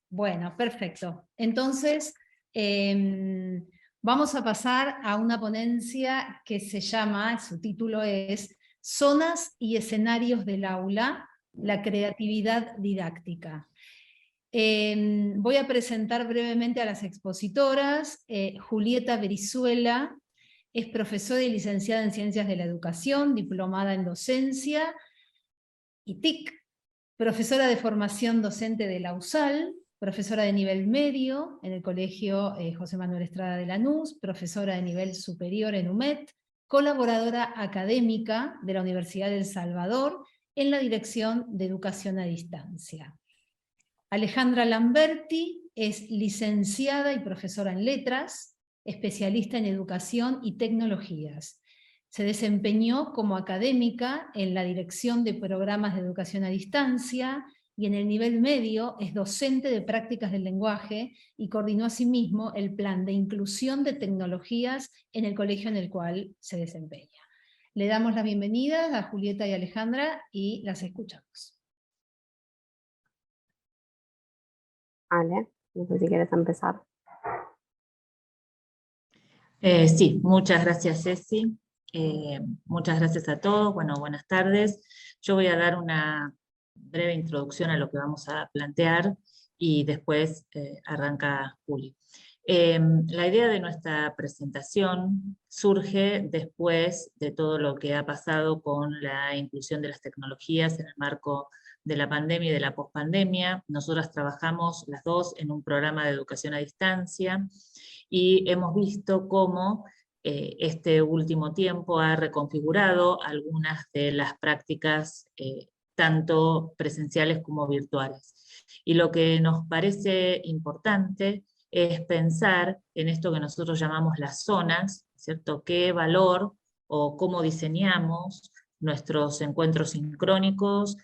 Bueno, perfecto. Entonces, vamos a pasar a una ponencia que se llama, su título es Zonas y escenarios del aula, la creatividad didáctica. Voy a presentar brevemente a las expositoras. Julieta Brizuela es profesora y licenciada en Ciencias de la Educación, diplomada en Docencia y TIC, profesora de formación docente de la USAL, profesora de nivel medio en el Colegio José Manuel Estrada de Lanús, profesora de nivel superior en UMET, colaboradora académica de la Universidad de El Salvador en la Dirección de Educación a Distancia. Alejandra Lamberti es licenciada y profesora en letras, especialista en educación y tecnologías. Se desempeñó como académica en la dirección de programas de educación a distancia y en el nivel medio es docente de prácticas del lenguaje y coordinó asimismo el plan de inclusión de tecnologías en el colegio en el cual se desempeña. Le damos la bienvenida a Julieta y Alejandra y las escuchamos. Ale, no sé si quieres empezar. Sí, muchas gracias, Ceci. Muchas gracias a todos. Bueno, buenas tardes. Yo voy a dar una breve introducción a lo que vamos a plantear y después arranca Juli. La idea de nuestra presentación surge después de todo lo que ha pasado con la inclusión de las tecnologías en el marco de la pandemia y de la pospandemia. Nosotras trabajamos las dos en un programa de educación a distancia y hemos visto cómo este último tiempo ha reconfigurado algunas de las prácticas tanto presenciales como virtuales. Y lo que nos parece importante es pensar en esto que nosotros llamamos las zonas, ¿cierto? ¿Qué valor o cómo diseñamos nuestros encuentros sincrónicos?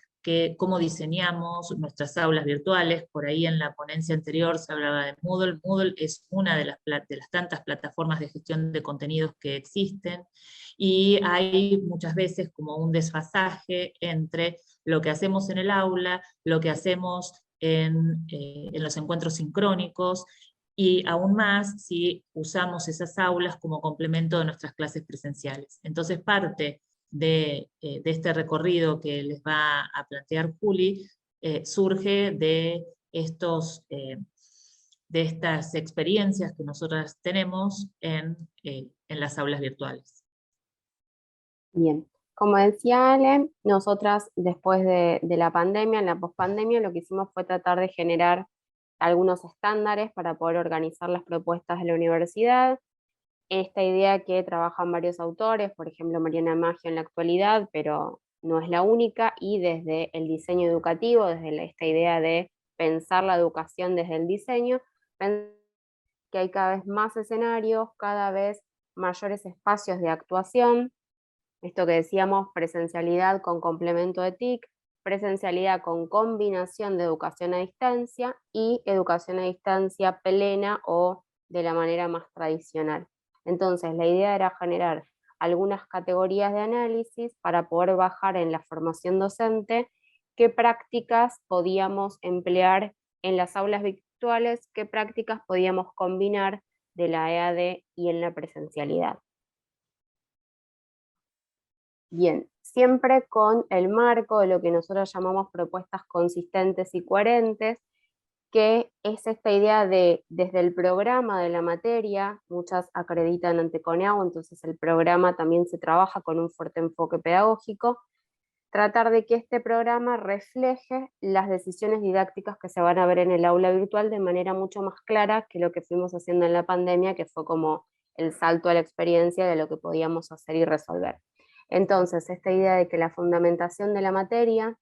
Cómo diseñamos nuestras aulas virtuales? Por ahí en la ponencia anterior se hablaba de Moodle. Moodle es una de las tantas plataformas de gestión de contenidos que existen, y hay muchas veces como un desfasaje entre lo que hacemos en el aula, lo que hacemos en los encuentros sincrónicos, y aún más si usamos esas aulas como complemento de nuestras clases presenciales. Entonces parte de este recorrido que les va a plantear Juli surge de estas experiencias que nosotras tenemos en las aulas virtuales. Bien, como decía Ale, nosotras después de la pandemia, en la pospandemia, lo que hicimos fue tratar de generar algunos estándares para poder organizar las propuestas de la universidad, esta idea que trabajan varios autores, por ejemplo Mariana Maggio en la actualidad, pero no es la única, y desde el diseño educativo, desde esta idea de pensar la educación desde el diseño, que hay cada vez más escenarios, cada vez mayores espacios de actuación, esto que decíamos, presencialidad con complemento de TIC, presencialidad con combinación de educación a distancia y educación a distancia plena o de la manera más tradicional. Entonces, la idea era generar algunas categorías de análisis para poder bajar en la formación docente qué prácticas podíamos emplear en las aulas virtuales, qué prácticas podíamos combinar de la EAD y en la presencialidad. Bien, siempre con el marco de lo que nosotros llamamos propuestas consistentes y coherentes, que es esta idea de, desde el programa de la materia, muchas acreditan ante CONEAU, entonces el programa también se trabaja con un fuerte enfoque pedagógico, tratar de que este programa refleje las decisiones didácticas que se van a ver en el aula virtual de manera mucho más clara que lo que fuimos haciendo en la pandemia, que fue como el salto a la experiencia de lo que podíamos hacer y resolver. Entonces, esta idea de que la fundamentación de la materia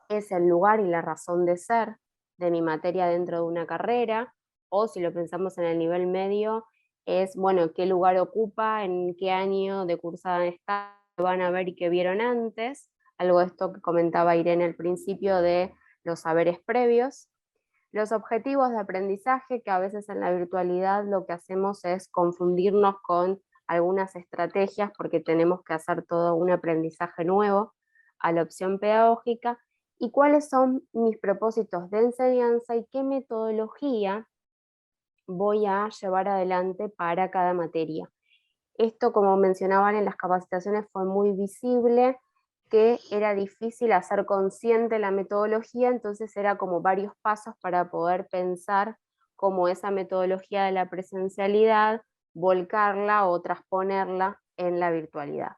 es el lugar y la razón de ser de mi materia dentro de una carrera, o si lo pensamos en el nivel medio, es, bueno, qué lugar ocupa, en qué año de cursada está, qué van a ver y qué vieron antes, algo de esto que comentaba Irene al principio de los saberes previos. Los objetivos de aprendizaje, que a veces en la virtualidad lo que hacemos es confundirnos con algunas estrategias porque tenemos que hacer todo un aprendizaje nuevo a la opción pedagógica, y cuáles son mis propósitos de enseñanza y qué metodología voy a llevar adelante para cada materia. Esto, como mencionaban en las capacitaciones, fue muy visible, que era difícil hacer consciente la metodología, entonces era como varios pasos para poder pensar cómo esa metodología de la presencialidad, volcarla o transponerla en la virtualidad.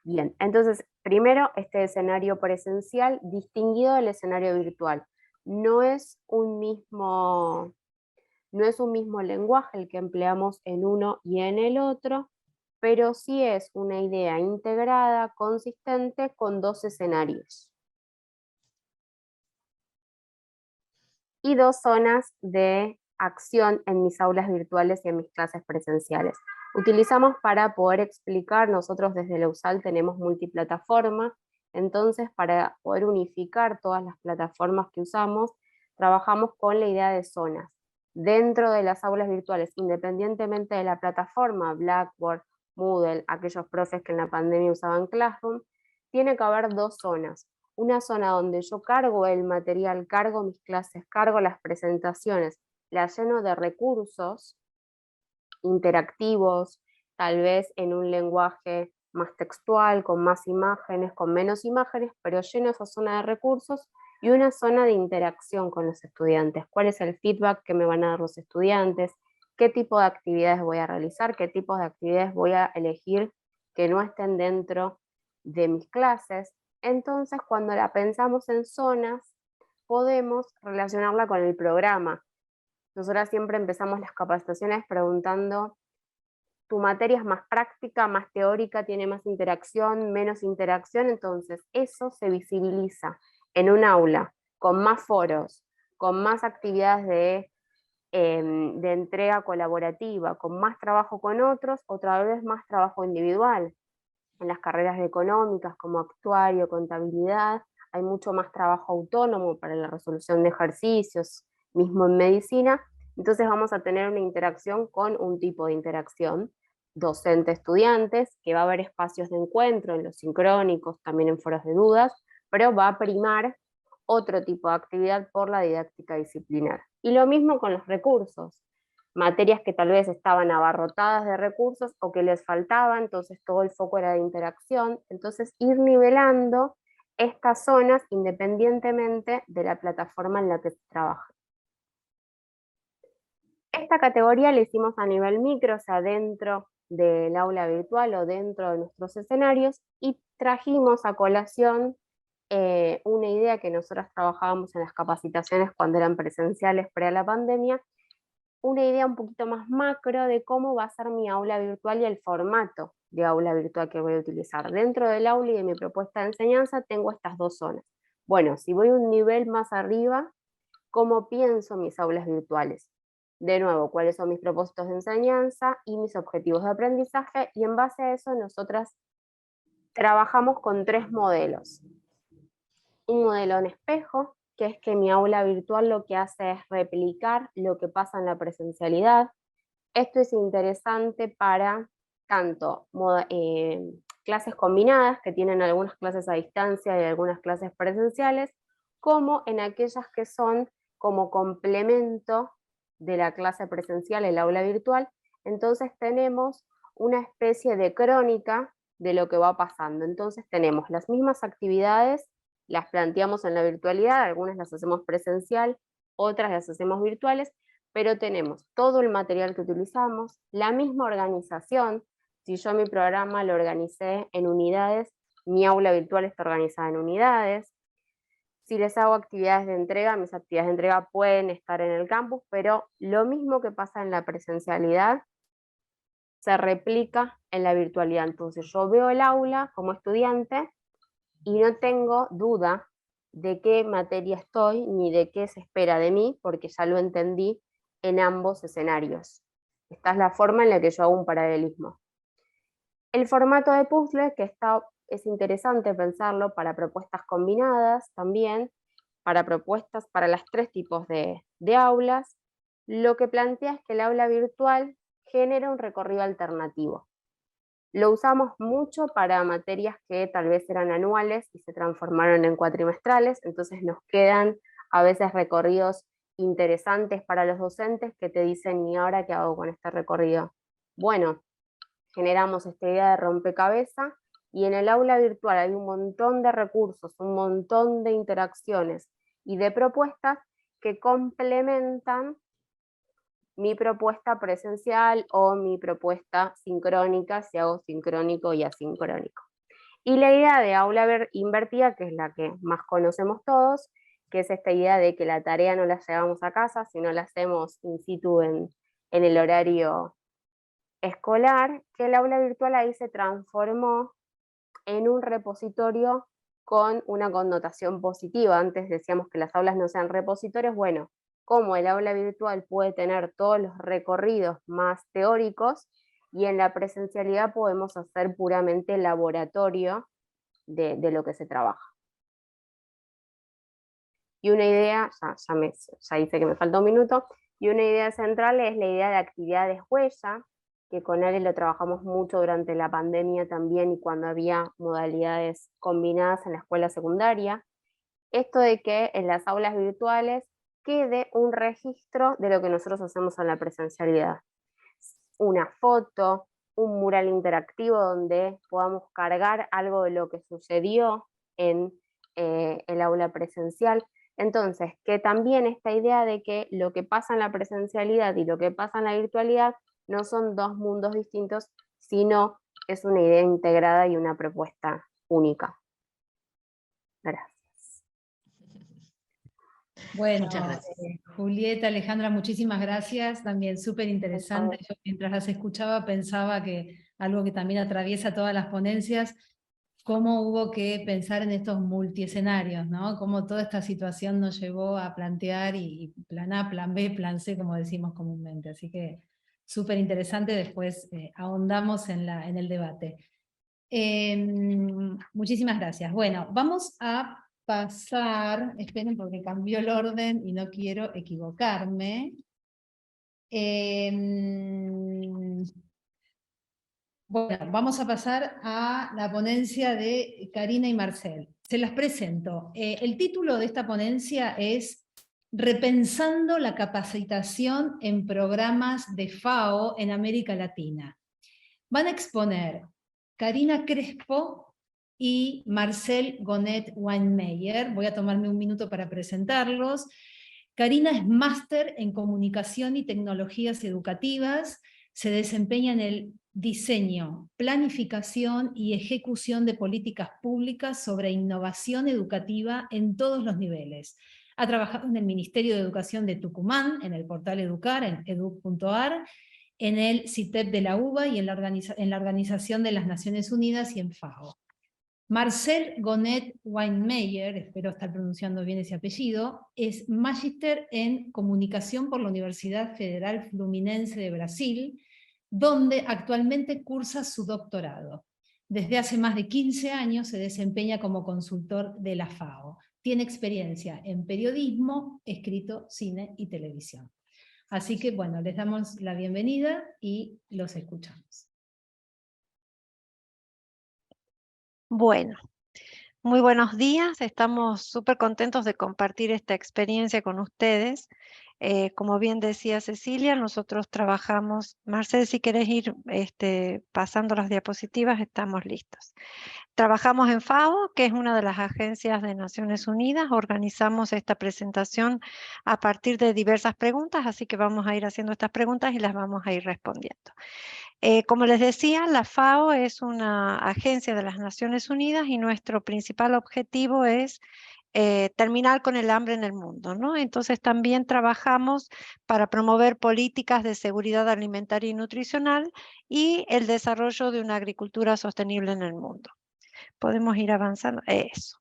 Bien, entonces, primero este escenario presencial distinguido del escenario virtual. No es un mismo lenguaje el que empleamos en uno y en el otro, pero sí es una idea integrada, consistente, con dos escenarios. Y dos zonas de acción en mis aulas virtuales y en mis clases presenciales. Utilizamos para poder explicar, nosotros desde la USAL tenemos multiplataforma, entonces para poder unificar todas las plataformas que usamos, trabajamos con la idea de zonas. Dentro de las aulas virtuales, independientemente de la plataforma, Blackboard, Moodle, aquellos profes que en la pandemia usaban Classroom, tiene que haber dos zonas. Una zona donde yo cargo el material, cargo mis clases, cargo las presentaciones, las lleno de recursos interactivos, tal vez en un lenguaje más textual, con más imágenes, con menos imágenes, pero lleno esa zona de recursos, y una zona de interacción con los estudiantes. ¿Cuál es el feedback que me van a dar los estudiantes? ¿Qué tipo de actividades voy a realizar? ¿Qué tipos de actividades voy a elegir que no estén dentro de mis clases? Entonces, cuando la pensamos en zonas, podemos relacionarla con el programa. Nosotras siempre empezamos las capacitaciones preguntando, ¿tu materia es más práctica, más teórica, tiene más interacción, menos interacción? Entonces, eso se visibiliza en un aula, con más foros, con más actividades de entrega colaborativa, con más trabajo con otros, otra vez más trabajo individual. En las carreras económicas como actuario, contabilidad, hay mucho más trabajo autónomo para la resolución de ejercicios, mismo en medicina, entonces vamos a tener una interacción con un tipo de interacción docente-estudiantes, que va a haber espacios de encuentro en los sincrónicos, también en foros de dudas, pero va a primar otro tipo de actividad por la didáctica disciplinar. Y lo mismo con los recursos. Materias que tal vez estaban abarrotadas de recursos o que les faltaba, entonces todo el foco era de interacción, entonces ir nivelando estas zonas independientemente de la plataforma en la que se trabaja. Esta categoría la hicimos a nivel micro, o sea, dentro del aula virtual o dentro de nuestros escenarios, y trajimos a colación una idea que nosotros trabajábamos en las capacitaciones cuando eran presenciales pre a la pandemia, una idea un poquito más macro de cómo va a ser mi aula virtual y el formato de aula virtual que voy a utilizar. Dentro del aula y de mi propuesta de enseñanza tengo estas dos zonas. Bueno, si voy un nivel más arriba, ¿cómo pienso mis aulas virtuales? De nuevo, cuáles son mis propósitos de enseñanza y mis objetivos de aprendizaje, y en base a eso nosotras trabajamos con 3 modelos. Un modelo en espejo, que es que mi aula virtual lo que hace es replicar lo que pasa en la presencialidad. Esto es interesante para tanto clases combinadas, que tienen algunas clases a distancia y algunas clases presenciales, como en aquellas que son como complemento de la clase presencial, el aula virtual. Entonces tenemos una especie de crónica de lo que va pasando. Entonces tenemos las mismas actividades, las planteamos en la virtualidad, algunas las hacemos presencial, otras las hacemos virtuales, pero tenemos todo el material que utilizamos, la misma organización. Si yo mi programa lo organicé en unidades, mi aula virtual está organizada en unidades. Si les hago actividades de entrega, mis actividades de entrega pueden estar en el campus, pero lo mismo que pasa en la presencialidad se replica en la virtualidad. Entonces yo veo el aula como estudiante y no tengo duda de qué materia estoy ni de qué se espera de mí, porque ya lo entendí en ambos escenarios. Esta es la forma en la que yo hago un paralelismo. El formato de puzzle, que es interesante pensarlo para propuestas combinadas también, para propuestas para los 3 tipos de aulas, lo que plantea es que el aula virtual genera un recorrido alternativo. Lo usamos mucho para materias que tal vez eran anuales y se transformaron en cuatrimestrales, entonces nos quedan a veces recorridos interesantes para los docentes que te dicen, ¿y ahora qué hago con este recorrido? Bueno, generamos esta idea de rompecabezas y en el aula virtual hay un montón de recursos, un montón de interacciones y de propuestas que complementan mi propuesta presencial o mi propuesta sincrónica, si hago sincrónico y asincrónico. Y la idea de aula invertida, que es la que más conocemos todos, que es esta idea de que la tarea no la llevamos a casa, sino la hacemos in situ en el horario escolar, que el aula virtual ahí se transformó en un repositorio con una connotación positiva. Antes decíamos que las aulas no sean repositorios. Bueno, como el aula virtual puede tener todos los recorridos más teóricos, y en la presencialidad podemos hacer puramente laboratorio de lo que se trabaja. Y una idea, ya dice que me falta un minuto, y una idea central es la idea de actividades huella, que con Ale lo trabajamos mucho durante la pandemia también y cuando había modalidades combinadas en la escuela secundaria. Esto de que en las aulas virtuales quede un registro de lo que nosotros hacemos en la presencialidad. Una foto, un mural interactivo donde podamos cargar algo de lo que sucedió en el aula presencial. Entonces, que también esta idea de que lo que pasa en la presencialidad y lo que pasa en la virtualidad no son 2 mundos distintos, sino es una idea integrada y una propuesta única. Gracias. Bueno, Muchas gracias. Julieta, Alejandra, muchísimas gracias, también súper interesante. Yo mientras las escuchaba pensaba que algo que también atraviesa todas las ponencias, cómo hubo que pensar en estos multiescenarios, ¿no? Cómo toda esta situación nos llevó a plantear y plan A, plan B, plan C, como decimos comúnmente. Así que súper interesante, después ahondamos en el debate. Muchísimas gracias. Bueno, vamos a pasar, esperen porque cambió el orden y no quiero equivocarme. Bueno, vamos a pasar a la ponencia de Karina y Marcel. Se las presento. El título de esta ponencia es Repensando la capacitación en programas de FAO en América Latina. Van a exponer Karina Crespo y Marcel Gonet Weinmeier. Voy a tomarme un minuto para presentarlos. Karina es máster en Comunicación y Tecnologías Educativas. Se desempeña en el diseño, planificación y ejecución de políticas públicas sobre innovación educativa en todos los niveles. Ha trabajado en el Ministerio de Educación de Tucumán, en el portal Educar, en edu.ar, en el CITEP de la UBA y en la Organización de las Naciones Unidas y en FAO. Marcel Gonet Weinmeier, espero estar pronunciando bien ese apellido, es magíster en Comunicación por la Universidad Federal Fluminense de Brasil, donde actualmente cursa su doctorado. Desde hace más de 15 años se desempeña como consultor de la FAO. Tiene experiencia en periodismo, escrito, cine y televisión. Así que, bueno, les damos la bienvenida y los escuchamos. Bueno, muy buenos días. Estamos súper contentos de compartir esta experiencia con ustedes. Como bien decía Cecilia, nosotros trabajamos. Marcel, si querés ir pasando las diapositivas, estamos listos. Trabajamos en FAO, que es una de las agencias de Naciones Unidas. Organizamos esta presentación a partir de diversas preguntas, así que vamos a ir haciendo estas preguntas y las vamos a ir respondiendo. Como les decía, la FAO es una agencia de las Naciones Unidas y nuestro principal objetivo es terminar con el hambre en el mundo, ¿no? Entonces también trabajamos para promover políticas de seguridad alimentaria y nutricional y el desarrollo de una agricultura sostenible en el mundo. Podemos ir avanzando. Eso.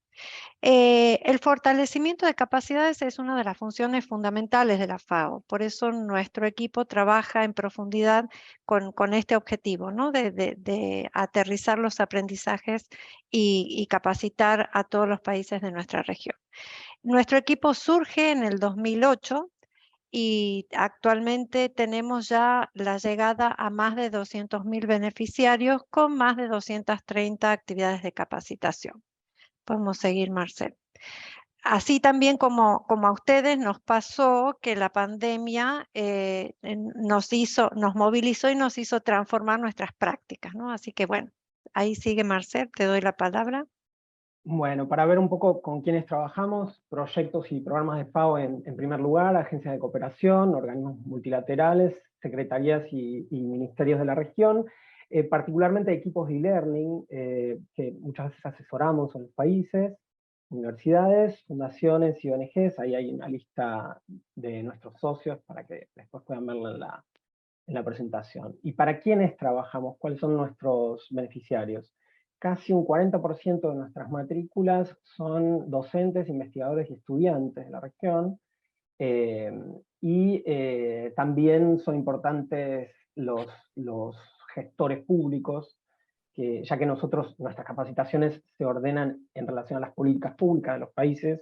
El fortalecimiento de capacidades es una de las funciones fundamentales de la FAO. Por eso nuestro equipo trabaja en profundidad con este objetivo, ¿no? de aterrizar los aprendizajes y capacitar a todos los países de nuestra región. Nuestro equipo surge en el 2008 y actualmente tenemos ya la llegada a más de 200.000 beneficiarios con más de 230 actividades de capacitación. Podemos seguir, Marcel. Así también como a ustedes nos pasó que la pandemia nos movilizó y nos hizo transformar nuestras prácticas, ¿no? Así que bueno, ahí sigue Marcel, te doy la palabra. Bueno, para ver un poco con quiénes trabajamos, proyectos y programas de FAO en primer lugar, agencias de cooperación, organismos multilaterales, secretarías y ministerios de la región, particularmente equipos de e-learning que muchas veces asesoramos en los países, universidades, fundaciones y ONGs. Ahí hay una lista de nuestros socios para que después puedan verla en la presentación. ¿Y para quiénes trabajamos? ¿Cuáles son nuestros beneficiarios? Casi un 40% de nuestras matrículas son docentes, investigadores y estudiantes de la región, también son importantes los gestores públicos, ya que nuestras capacitaciones se ordenan en relación a las políticas públicas de los países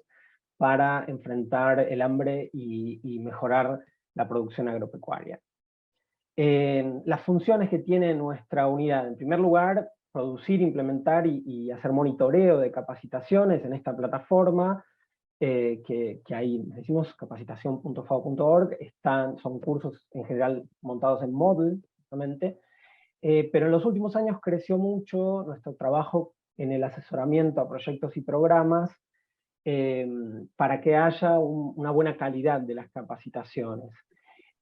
para enfrentar el hambre y mejorar la producción agropecuaria. Las funciones que tiene nuestra unidad: en primer lugar, producir, implementar y hacer monitoreo de capacitaciones en esta plataforma, que ahí decimos capacitación.fao.org, son cursos en general montados en Moodle, justamente, pero en los últimos años creció mucho nuestro trabajo en el asesoramiento a proyectos y programas, para que haya una buena calidad de las capacitaciones.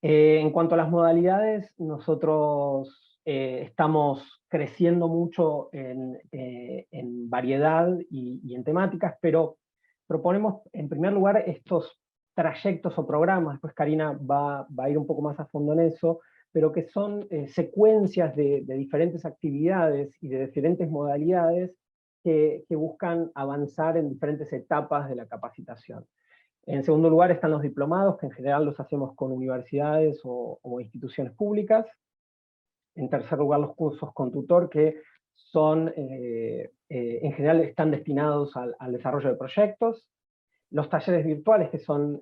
En cuanto a las modalidades, nosotros estamos creciendo mucho en variedad y en temáticas, pero proponemos en primer lugar estos trayectos o programas, después Karina va a ir un poco más a fondo en eso, pero que son secuencias de diferentes actividades y de diferentes modalidades que buscan avanzar en diferentes etapas de la capacitación. En segundo lugar están los diplomados, que en general los hacemos con universidades o instituciones públicas. En tercer lugar, los cursos con tutor, que son, en general están destinados al desarrollo de proyectos. Los talleres virtuales, que son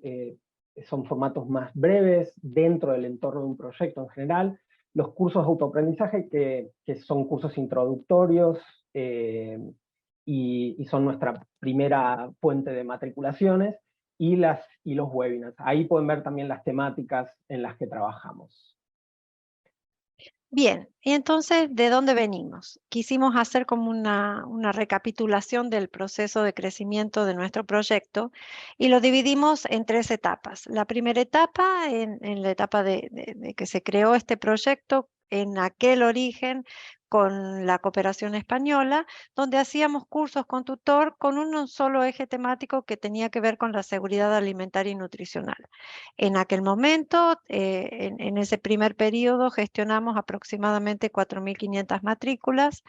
formatos más breves dentro del entorno de un proyecto en general. Los cursos de autoaprendizaje, que son cursos introductorios y son nuestra primera fuente de matriculaciones. Y los webinars. Ahí pueden ver también las temáticas en las que trabajamos. Bien, y entonces, ¿de dónde venimos? Quisimos hacer como una recapitulación del proceso de crecimiento de nuestro proyecto y lo dividimos en 3 etapas. La primera etapa, en la etapa de que se creó este proyecto, en aquel origen con la cooperación española, donde hacíamos cursos con tutor con un solo eje temático que tenía que ver con la seguridad alimentaria y nutricional. En aquel momento, en ese primer periodo, gestionamos aproximadamente 4.500 matrículas,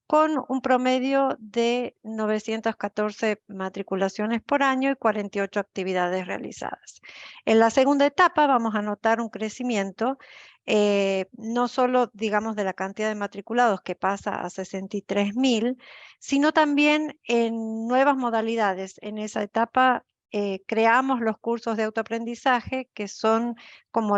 con un promedio de 914 matriculaciones por año y 48 actividades realizadas. En la segunda etapa vamos a notar un crecimiento, no solo, digamos, de la cantidad de matriculados que pasa a 63.000, sino también en nuevas modalidades. En esa etapa creamos los cursos de autoaprendizaje, que son, como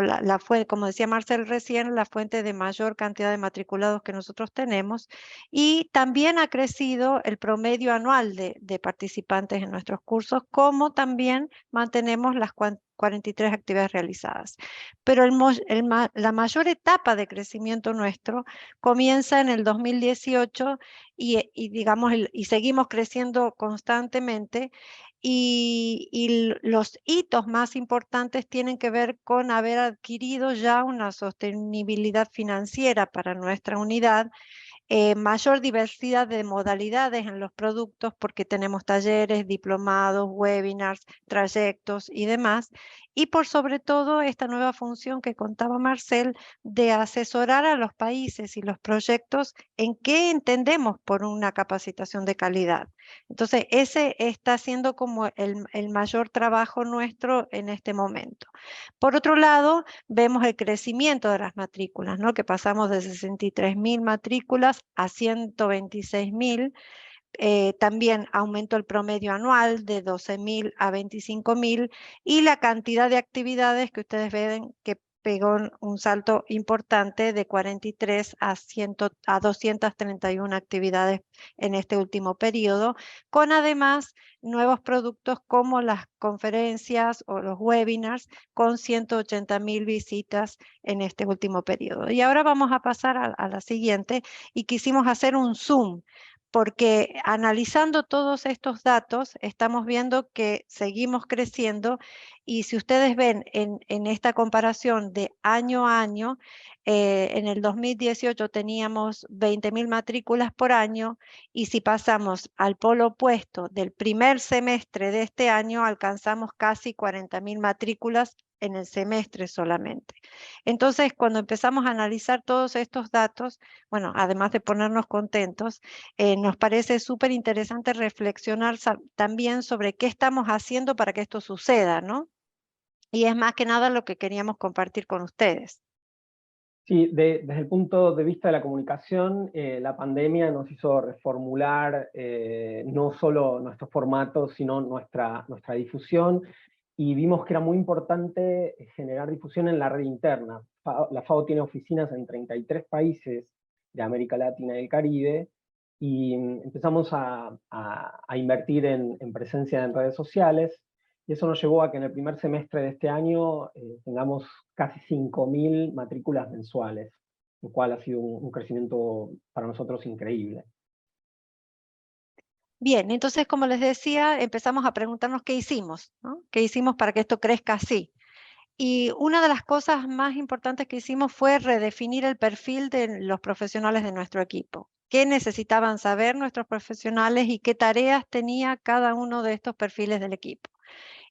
como decía Marcel recién, la fuente de mayor cantidad de matriculados que nosotros tenemos, y también ha crecido el promedio anual de participantes en nuestros cursos, como también mantenemos las 43 actividades realizadas. Pero la mayor etapa de crecimiento nuestro comienza en el 2018 digamos, y seguimos creciendo constantemente. Y los hitos más importantes tienen que ver con haber adquirido ya una sostenibilidad financiera para nuestra unidad, mayor diversidad de modalidades en los productos, porque tenemos talleres, diplomados, webinars, trayectos y demás. Y por sobre todo esta nueva función que contaba Marcel de asesorar a los países y los proyectos en qué entendemos por una capacitación de calidad. Entonces ese está siendo como el mayor trabajo nuestro en este momento. Por otro lado, vemos el crecimiento de las matrículas, ¿no? Que pasamos de 63.000 matrículas a 126.000. También aumentó el promedio anual de 12.000 a 25.000, y la cantidad de actividades que ustedes ven que pegó un salto importante de 43 a 231 actividades en este último periodo, con además nuevos productos como las conferencias o los webinars, con 180.000 visitas en este último periodo. Y ahora vamos a pasar a la siguiente, y quisimos hacer un zoom, porque analizando todos estos datos estamos viendo que seguimos creciendo, y si ustedes ven en esta comparación de año a año, en el 2018 teníamos 20.000 matrículas por año, y si pasamos al polo opuesto del primer semestre de este año, alcanzamos casi 40.000 matrículas en el semestre solamente. Entonces, cuando empezamos a analizar todos estos datos, bueno, además de ponernos contentos, nos parece súper interesante reflexionar también sobre qué estamos haciendo para que esto suceda, ¿no? Y es más que nada lo que queríamos compartir con ustedes. Sí, desde el punto de vista de la comunicación, la pandemia nos hizo reformular no solo nuestros formatos, sino nuestra difusión, y vimos que era muy importante generar difusión en la red interna. La FAO tiene oficinas en 33 países de América Latina y el Caribe, y empezamos a invertir en presencia en redes sociales, y eso nos llevó a que en el primer semestre de este año tengamos casi 5.000 matrículas mensuales, lo cual ha sido un crecimiento para nosotros increíble. Bien, entonces, como les decía, empezamos a preguntarnos qué hicimos, ¿no? ¿Qué hicimos para que esto crezca así? Y una de las cosas más importantes que hicimos fue redefinir el perfil de los profesionales de nuestro equipo. ¿Qué necesitaban saber nuestros profesionales y qué tareas tenía cada uno de estos perfiles del equipo?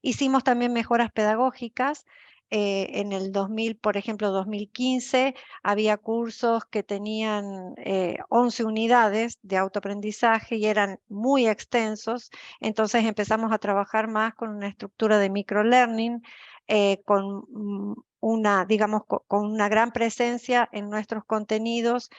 Hicimos también mejoras pedagógicas. En el 2000, por ejemplo, 2015, había cursos que tenían 11 unidades de autoaprendizaje y eran muy extensos. Empezamos a trabajar más con una estructura de microlearning, con digamos, con una gran presencia en nuestros contenidos,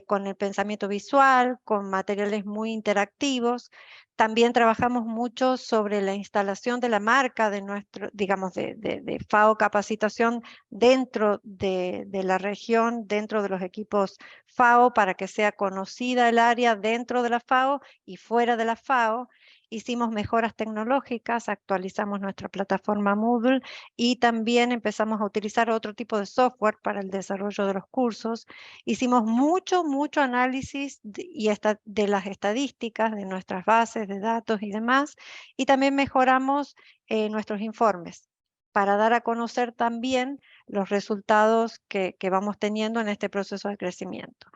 con el pensamiento visual, con materiales muy interactivos. También trabajamos mucho sobre la instalación de la marca de nuestro, digamos, de FAO Capacitación dentro de la región, dentro de los equipos FAO, para que sea conocida el área dentro de la FAO y fuera de la FAO. Hicimos mejoras tecnológicas, actualizamos nuestra plataforma Moodle, y también empezamos a utilizar otro tipo de software para el desarrollo de los cursos. Hicimos mucho análisis de las estadísticas, de nuestras bases de datos y demás, y también mejoramos nuestros informes. para dar a conocer también los resultados que vamos teniendo en este proceso de crecimiento.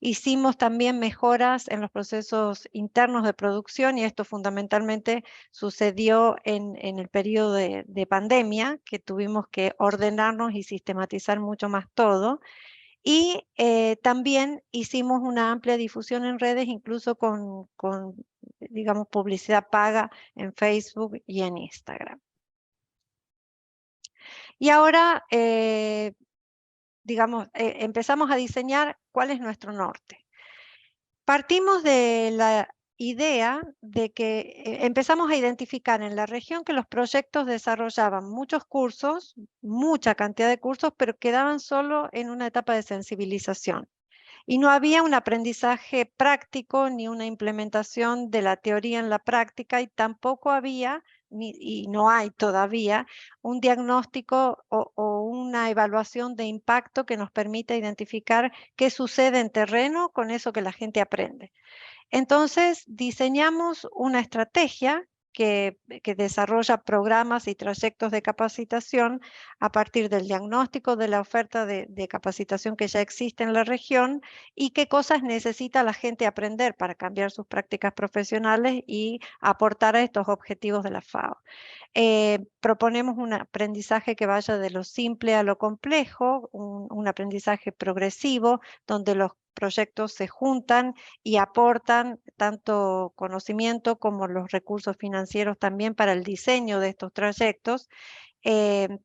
Hicimos también mejoras en los procesos internos de producción, y esto fundamentalmente sucedió en el periodo de pandemia, que tuvimos que ordenarnos y sistematizar mucho más todo. Y también hicimos una amplia difusión en redes, incluso con digamos, publicidad paga en Facebook y en Instagram. Y ahora, digamos, empezamos a diseñar cuál es nuestro norte. Partimos de la idea de que empezamos a identificar en la región que los proyectos desarrollaban muchos cursos, mucha cantidad de cursos, pero quedaban solo en una etapa de sensibilización. Y no había un aprendizaje práctico ni una implementación de la teoría en la práctica, y tampoco había, y no hay todavía, un diagnóstico o una evaluación de impacto que nos permita identificar qué sucede en terreno con eso que la gente aprende. Entonces, diseñamos una estrategia que desarrolla programas y trayectos de capacitación a partir del diagnóstico de la oferta de capacitación que ya existe en la región y qué cosas necesita la gente aprender para cambiar sus prácticas profesionales y aportar a estos objetivos de la FAO. Proponemos un aprendizaje que vaya de lo simple a lo complejo, un aprendizaje progresivo, donde los proyectos se juntan y aportan tanto conocimiento como los recursos financieros también para el diseño de estos trayectos.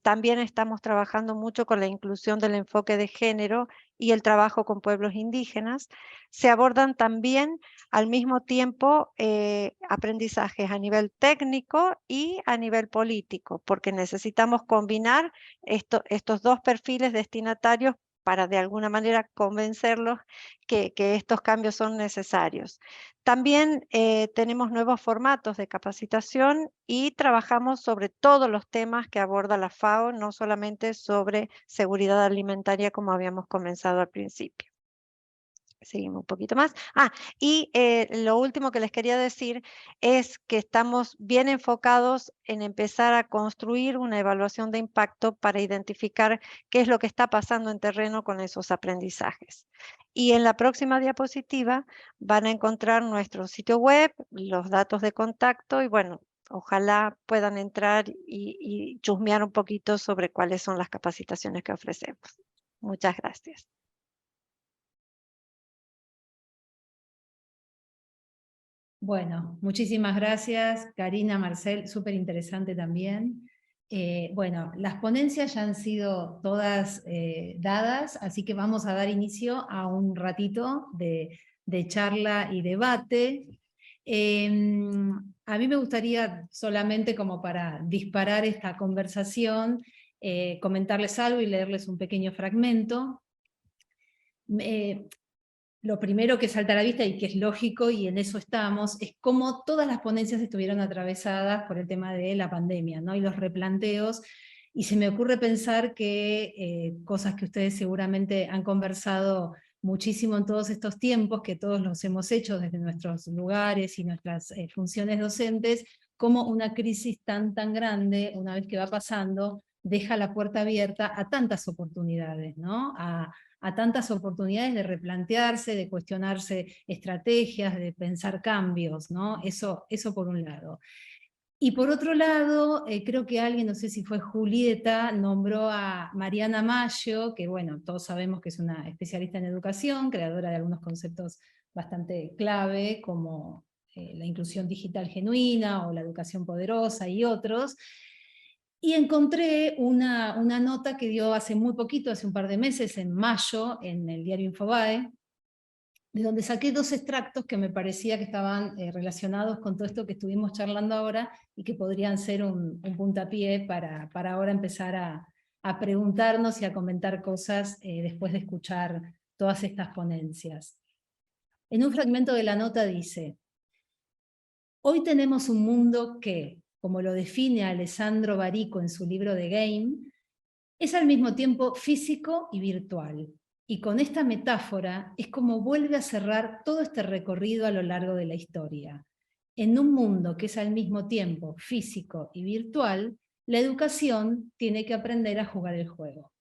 También estamos trabajando mucho con la inclusión del enfoque de género y el trabajo con pueblos indígenas. Se abordan también al mismo tiempo aprendizajes a nivel técnico y a nivel político, porque necesitamos combinar estos dos perfiles destinatarios para de alguna manera convencerlos que estos cambios son necesarios. También tenemos nuevos formatos de capacitación y trabajamos sobre todos los temas que aborda la FAO, no solamente sobre seguridad alimentaria como habíamos comenzado al principio. Seguimos un poquito más. Y lo último que les quería decir es que estamos bien enfocados en empezar a construir una evaluación de impacto para identificar qué es lo que está pasando en terreno con esos aprendizajes. Y en la próxima diapositiva van a encontrar nuestro sitio web, los datos de contacto y bueno, ojalá puedan entrar y chusmear un poquito sobre cuáles son las capacitaciones que ofrecemos. Muchas gracias. Bueno, muchísimas gracias, Karina, Marcel, súper interesante también. Bueno, las ponencias ya han sido todas dadas, así que vamos a dar inicio a un ratito de charla y debate. A mí me gustaría solamente como para disparar esta conversación, comentarles algo y leerles un pequeño fragmento. Lo primero que salta a la vista y que es lógico, y en eso estamos, es cómo todas las ponencias estuvieron atravesadas por el tema de la pandemia, ¿no? Y los replanteos, y se me ocurre pensar que cosas que ustedes seguramente han conversado muchísimo en todos estos tiempos, que todos los hemos hecho desde nuestros lugares y nuestras funciones docentes, cómo una crisis tan grande, una vez que va pasando, deja la puerta abierta a tantas oportunidades, ¿no? A tantas oportunidades de replantearse, de cuestionarse estrategias, de pensar cambios, ¿no? Eso por un lado. Y por otro lado, creo que alguien, no sé si fue Julieta, nombró a Mariana Maggio, que bueno, todos sabemos que es una especialista en educación, creadora de algunos conceptos bastante clave, como la inclusión digital genuina o la educación poderosa y otros. Y encontré una nota que dio hace muy poquito, hace un par de meses, en mayo, en el diario Infobae, de donde saqué 2 extractos que me parecía que estaban relacionados con todo esto que estuvimos charlando ahora, y que podrían ser un puntapié para ahora empezar a preguntarnos y a comentar cosas después de escuchar todas estas ponencias. En un fragmento de la nota dice: hoy tenemos un mundo que, como lo define Alessandro Barico en su libro The Game, es al mismo tiempo físico y virtual. Y con esta metáfora es como vuelve a cerrar todo este recorrido a lo largo de la historia. En un mundo que es al mismo tiempo físico y virtual, La educación tiene que aprender a jugar el juego.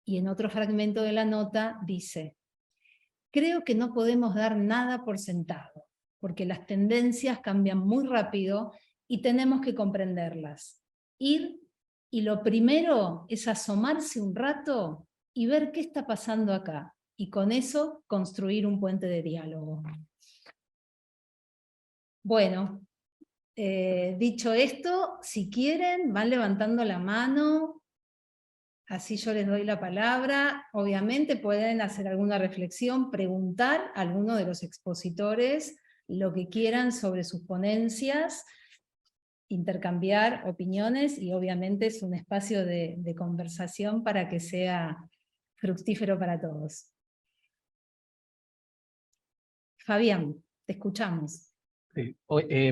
Y en otro fragmento de la nota dice: creo que no podemos dar nada por sentado, porque las tendencias cambian muy rápido y tenemos que comprenderlas. Ir, y lo primero es asomarse un rato y ver qué está pasando acá, y con eso construir un puente de diálogo. Bueno, dicho esto, si quieren, van levantando la mano, así yo les doy la palabra. Obviamente pueden hacer alguna reflexión, preguntar a alguno de los expositores lo que quieran sobre sus ponencias, intercambiar opiniones, y obviamente es un espacio de conversación para que sea fructífero para todos. Fabián, te escuchamos. Sí.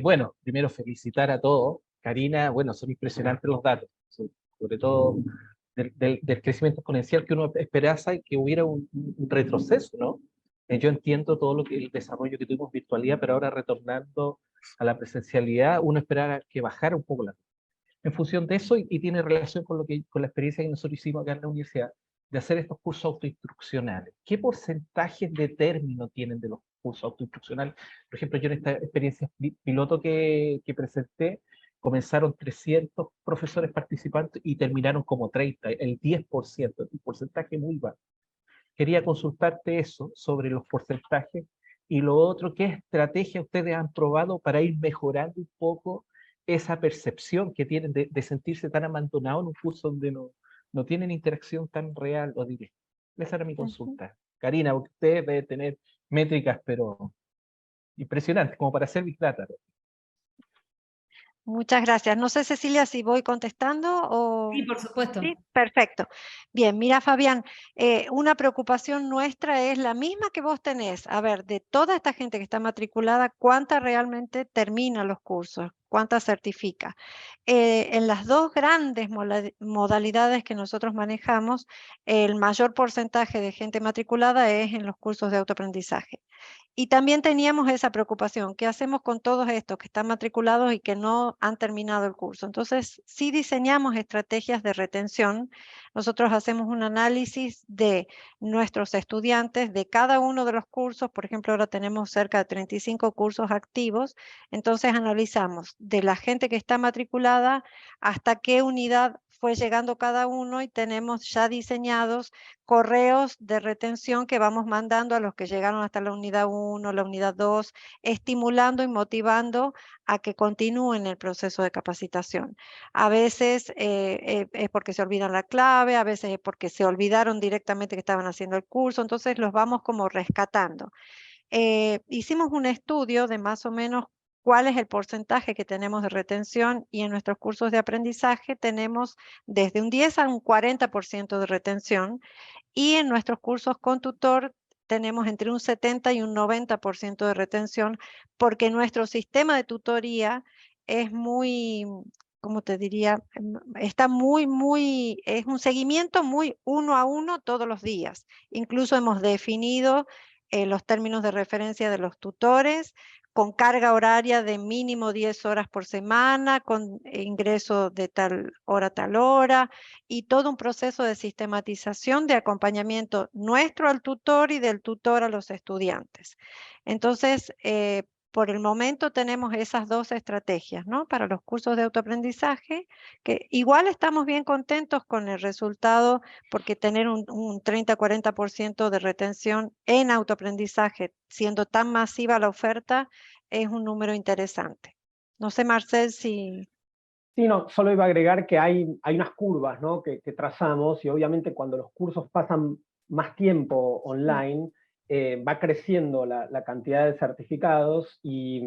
Bueno, primero felicitar a todos. Karina, bueno, son impresionantes los datos, sobre todo del crecimiento exponencial que uno esperaba que hubiera un retroceso, ¿no? Yo entiendo todo el desarrollo que tuvimos en virtualidad, pero ahora retornando a la presencialidad, uno esperaba que bajara un poco la. En función de eso, y tiene relación con la experiencia que nosotros hicimos acá en la universidad, de hacer estos cursos autoinstruccionales. ¿Qué porcentajes de término tienen de los cursos autoinstruccionales? Por ejemplo, yo en esta experiencia piloto que presenté, comenzaron 300 profesores participantes y terminaron como 30, el 10%, un porcentaje muy bajo. Quería consultarte eso sobre los porcentajes, y lo otro, ¿qué estrategia ustedes han probado para ir mejorando un poco esa percepción que tienen de sentirse tan abandonados en un curso donde no tienen interacción tan real o directa? Esa era mi consulta. Karina, porque usted debe tener métricas, pero impresionantes, como para hacer Big Data. Muchas gracias. No sé, Cecilia, si voy contestando o... Sí, por supuesto. Sí, perfecto. Bien, mira, Fabián, una preocupación nuestra es la misma que vos tenés. A ver, de toda esta gente que está matriculada, ¿cuánta realmente termina los cursos? ¿Cuánta certifica? En las dos grandes modalidades que nosotros manejamos, el mayor porcentaje de gente matriculada es en los cursos de autoaprendizaje. Y también teníamos esa preocupación: ¿qué hacemos con todos estos que están matriculados y que no han terminado el curso? Entonces, sí diseñamos estrategias de retención. Nosotros hacemos un análisis de nuestros estudiantes de cada uno de los cursos. Por ejemplo, ahora tenemos cerca de 35 cursos activos. Entonces, analizamos de la gente que está matriculada hasta qué unidad fue llegando cada uno, y tenemos ya diseñados correos de retención que vamos mandando a los que llegaron hasta la unidad 1, la unidad 2, estimulando y motivando a que continúen el proceso de capacitación. A veces es porque se olvidan la clave, a veces es porque se olvidaron directamente que estaban haciendo el curso, entonces los vamos como rescatando. Hicimos un estudio de más o menos cuál es el porcentaje que tenemos de retención, y en nuestros cursos de aprendizaje tenemos desde un 10 a un 40% de retención, y en nuestros cursos con tutor tenemos entre un 70 y un 90% de retención, porque nuestro sistema de tutoría es muy, ¿cómo te diría? Está es un seguimiento muy uno a uno todos los días. Incluso hemos definido los términos de referencia de los tutores, con carga horaria de mínimo 10 horas por semana, con ingreso de tal hora a tal hora, y todo un proceso de sistematización de acompañamiento nuestro al tutor y del tutor a los estudiantes. Entonces, por el momento tenemos esas dos estrategias, ¿no? Para los cursos de autoaprendizaje, que igual estamos bien contentos con el resultado, porque tener un 30-40% de retención en autoaprendizaje, siendo tan masiva la oferta, es un número interesante. No sé, Marcel, si... Sí, no, solo iba a agregar que hay unas curvas, ¿no?, que trazamos, y obviamente cuando los cursos pasan más tiempo online, va creciendo la cantidad de certificados, y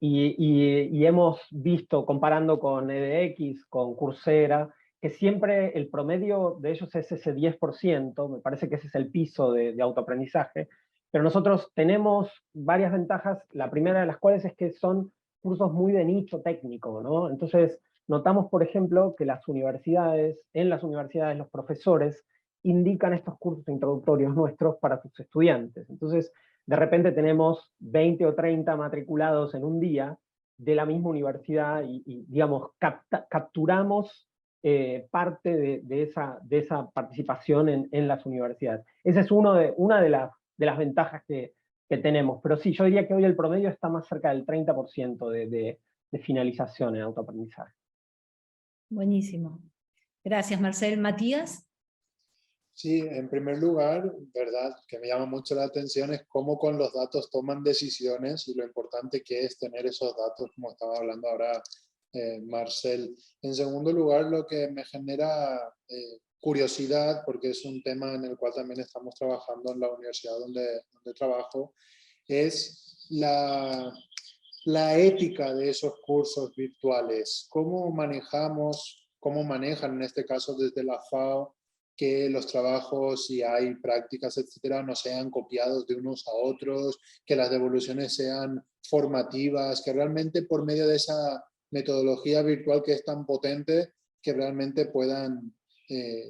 hemos visto, comparando con edX, con Coursera, que siempre el promedio de ellos es ese 10%, me parece que ese es el piso de autoaprendizaje, pero nosotros tenemos varias ventajas, la primera de las cuales es que son cursos muy de nicho técnico, ¿no? Entonces, notamos, por ejemplo, que en las universidades los profesores indican estos cursos introductorios nuestros para sus estudiantes. Entonces, de repente tenemos 20 o 30 matriculados en un día, de la misma universidad y digamos, capturamos parte de esa participación en las universidades. Esa es una de las ventajas que tenemos. Pero sí, yo diría que hoy el promedio está más cerca del 30% de finalización en autoaprendizaje. Buenísimo. Gracias, Marcel. Matías. Sí, en primer lugar, verdad, que me llama mucho la atención es cómo con los datos toman decisiones y lo importante que es tener esos datos, como estaba hablando ahora Marcel. En segundo lugar, lo que me genera curiosidad, porque es un tema en el cual también estamos trabajando en la universidad donde trabajo, es la ética de esos cursos virtuales. ¿Cómo manejan en este caso desde la FAO que los trabajos, si hay prácticas, etcétera, no sean copiados de unos a otros, que las devoluciones sean formativas, que realmente por medio de esa metodología virtual que es tan potente, que realmente puedan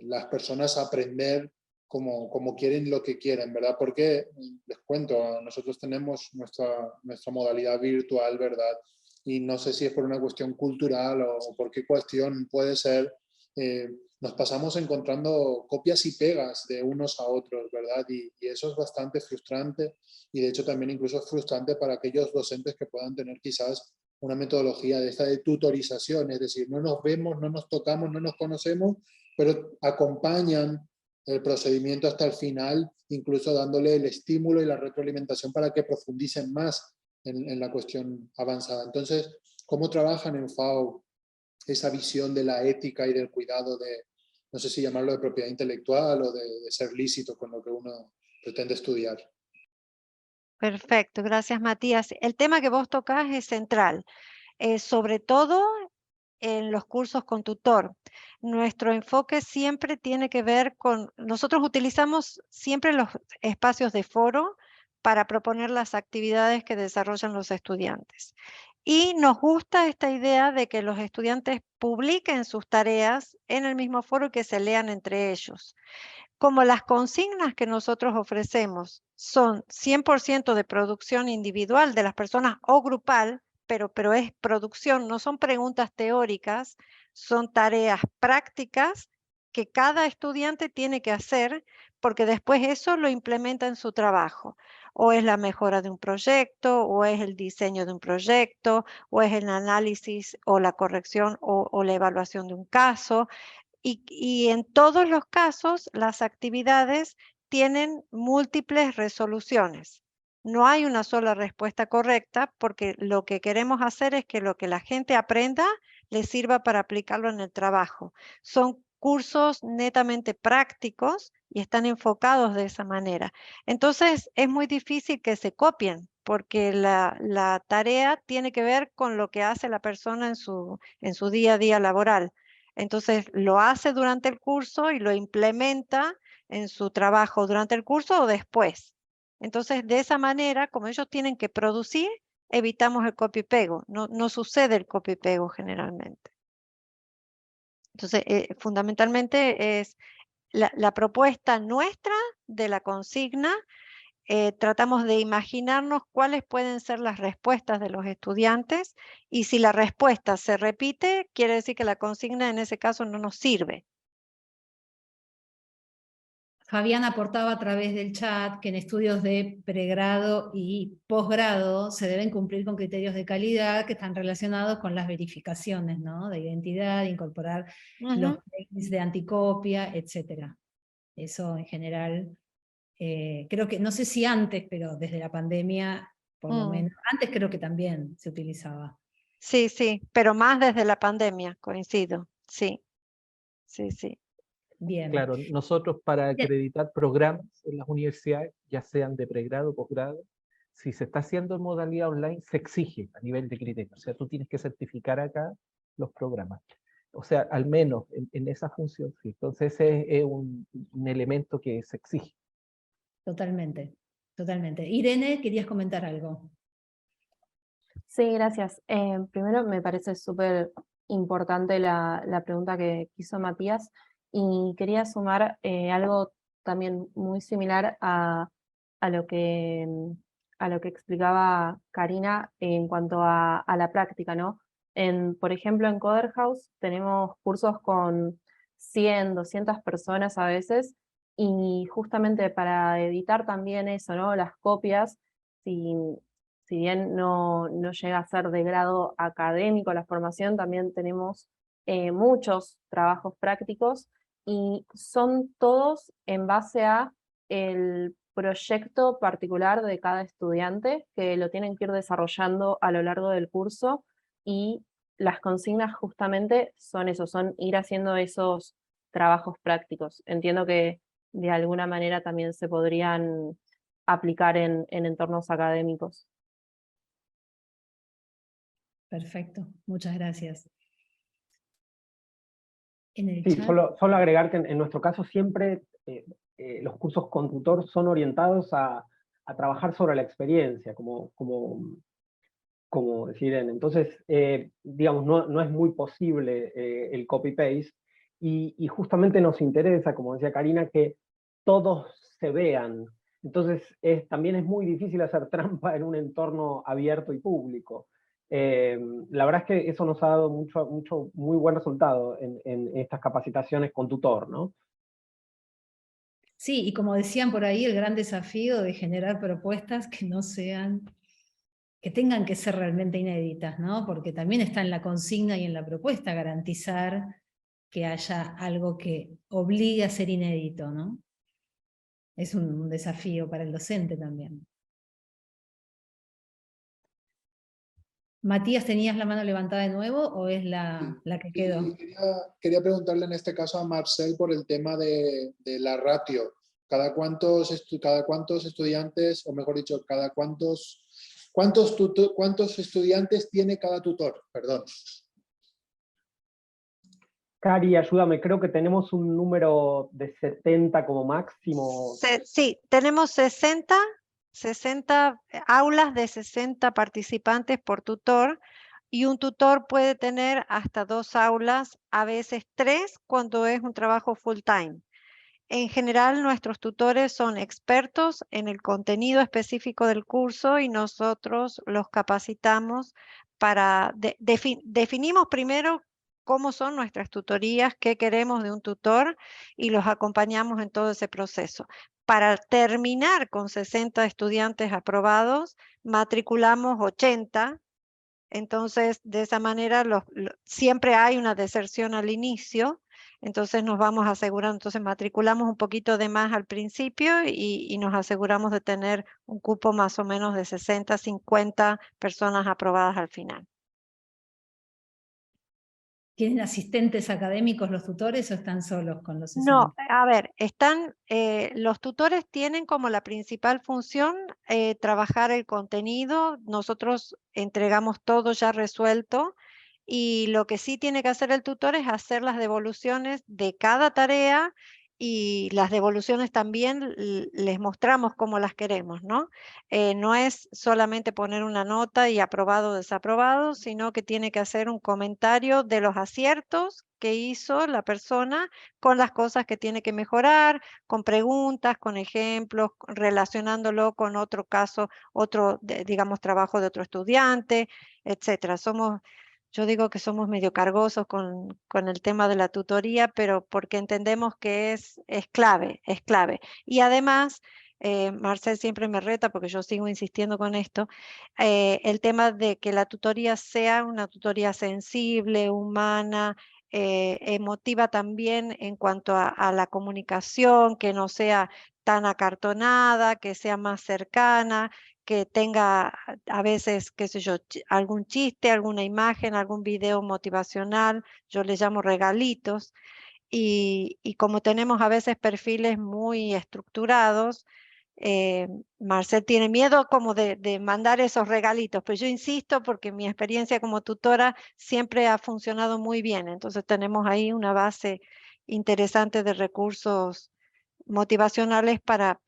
las personas aprender como quieren lo que quieren, ¿verdad? Porque, les cuento, nosotros tenemos nuestra modalidad virtual, ¿verdad? Y no sé si es por una cuestión cultural o por qué cuestión puede ser, nos pasamos encontrando copias y pegas de unos a otros, ¿verdad? Y eso es bastante frustrante y de hecho también incluso es frustrante para aquellos docentes que puedan tener quizás una metodología de esta de tutorización, es decir, no nos vemos, no nos tocamos, no nos conocemos, pero acompañan el procedimiento hasta el final, incluso dándole el estímulo y la retroalimentación para que profundicen más en la cuestión avanzada. Entonces, ¿cómo trabajan en FAO esa visión de la ética y del cuidado de, no sé si llamarlo de propiedad intelectual o de ser lícito con lo que uno pretende estudiar? Perfecto, gracias Matías. El tema que vos tocás es central, sobre todo en los cursos con tutor. Nuestro enfoque siempre tiene que ver con, nosotros utilizamos siempre los espacios de foro para proponer las actividades que desarrollan los estudiantes. Y nos gusta esta idea de que los estudiantes publiquen sus tareas en el mismo foro y que se lean entre ellos. Como las consignas que nosotros ofrecemos son 100% de producción individual de las personas o grupal, pero es producción, no son preguntas teóricas, son tareas prácticas que cada estudiante tiene que hacer porque después eso lo implementa en su trabajo. O es la mejora de un proyecto, o es el diseño de un proyecto, o es el análisis o la corrección o la evaluación de un caso. Y en todos los casos, las actividades tienen múltiples resoluciones. No hay una sola respuesta correcta porque lo que queremos hacer es que lo que la gente aprenda le sirva para aplicarlo en el trabajo. Son cursos netamente prácticos y están enfocados de esa manera. Entonces, es muy difícil que se copien porque la tarea tiene que ver con lo que hace la persona en su día a día laboral. Entonces lo hace durante el curso y lo implementa en su trabajo durante el curso o después. Entonces de esa manera, como ellos tienen que producir, evitamos el copy y pego. No sucede el copy y pego generalmente. Entonces fundamentalmente es la propuesta nuestra de la consigna. Tratamos de imaginarnos cuáles pueden ser las respuestas de los estudiantes y si la respuesta se repite, quiere decir que la consigna en ese caso no nos sirve. Fabián aportaba a través del chat que en estudios de pregrado y posgrado se deben cumplir con criterios de calidad que están relacionados con las verificaciones, ¿no? De identidad, incorporar los mails de anticopia, etc. Eso en general, creo que, no sé si antes, pero desde la pandemia, por lo menos, antes creo que también se utilizaba. Sí, sí, pero más desde la pandemia, coincido, sí, sí, sí. Bien. Claro, nosotros para acreditar programas en las universidades, ya sean de pregrado o posgrado, si se está haciendo en modalidad online, se exige a nivel de criterio. O sea, tú tienes que certificar acá los programas. O sea, al menos en esa función, sí. Entonces ese es un elemento que se exige. Totalmente, totalmente. Irene, ¿querías comentar algo? Sí, gracias. Primero me parece súper importante la pregunta que hizo Matías y quería sumar algo también muy similar a lo que a lo que explicaba Karina en cuanto a la práctica, ¿no? Por ejemplo, en Coder House tenemos cursos con 100, 200 personas a veces, y justamente para evitar también eso, ¿no? Las copias, si bien no llega a ser de grado académico la formación, también tenemos muchos trabajos prácticos, y son todos en base a el proyecto particular de cada estudiante, que lo tienen que ir desarrollando a lo largo del curso, y las consignas justamente son eso, son ir haciendo esos trabajos prácticos. Entiendo que de alguna manera también se podrían aplicar en entornos académicos. Perfecto, muchas gracias. En el Sí, chat. solo agregar que en nuestro caso siempre los cursos con tutor son orientados a trabajar sobre la experiencia, como deciden. Entonces, digamos, no es muy posible el copy-paste, y justamente nos interesa, como decía Karina, que todos se vean. Entonces, también es muy difícil hacer trampa en un entorno abierto y público. La verdad es que eso nos ha dado muy buen resultado en estas capacitaciones con tutor, ¿no? Sí, y como decían por ahí, el gran desafío de generar propuestas que no sean, que tengan que ser realmente inéditas, ¿no? Porque también está en la consigna y en la propuesta garantizar que haya algo que obligue a ser inédito, ¿no? Es un desafío para el docente también. Matías, ¿tenías la mano levantada de nuevo o es la que quedó? Sí, quería preguntarle en este caso a Marcel por el tema de la ratio. ¿Cada cuántos estudiantes, o mejor dicho, cuántos estudiantes tiene cada tutor? Perdón. Cari, ayúdame, creo que tenemos un número de 70 como máximo. Sí, tenemos 60 aulas de 60 participantes por tutor, y un tutor puede tener hasta 2 aulas, a veces 3 cuando es un trabajo full time. En general, nuestros tutores son expertos en el contenido específico del curso, y nosotros los capacitamos para, definimos primero cómo son nuestras tutorías, qué queremos de un tutor, y los acompañamos en todo ese proceso. Para terminar con 60 estudiantes aprobados, matriculamos 80. Entonces, de esa manera, siempre hay una deserción al inicio, entonces nos vamos asegurando, entonces matriculamos un poquito de más al principio, y nos aseguramos de tener un cupo más o menos de 60, 50 personas aprobadas al final. ¿Tienen asistentes académicos los tutores o están solos con los 60? No, a ver, los tutores tienen como la principal función trabajar el contenido. Nosotros entregamos todo ya resuelto, y lo que sí tiene que hacer el tutor es hacer las devoluciones de cada tarea, y las devoluciones también les mostramos cómo las queremos, ¿no? No es solamente poner una nota y aprobado o desaprobado, sino que tiene que hacer un comentario de los aciertos que hizo la persona, con las cosas que tiene que mejorar, con preguntas, con ejemplos, relacionándolo con otro caso, digamos, trabajo de otro estudiante, etcétera. Yo digo que somos medio cargosos con el tema de la tutoría, pero porque entendemos que es clave, es clave. Y además, Marcel siempre me reta porque yo sigo insistiendo con esto, el tema de que la tutoría sea una tutoría sensible, humana, emotiva también en cuanto a la comunicación, que no sea tan acartonada, que sea más cercana, que tenga a veces, qué sé yo, algún chiste, alguna imagen, algún video motivacional, yo le llamo regalitos, y como tenemos a veces perfiles muy estructurados, Marcel tiene miedo como de mandar esos regalitos, pero yo insisto porque mi experiencia como tutora siempre ha funcionado muy bien, entonces tenemos ahí una base interesante de recursos motivacionales para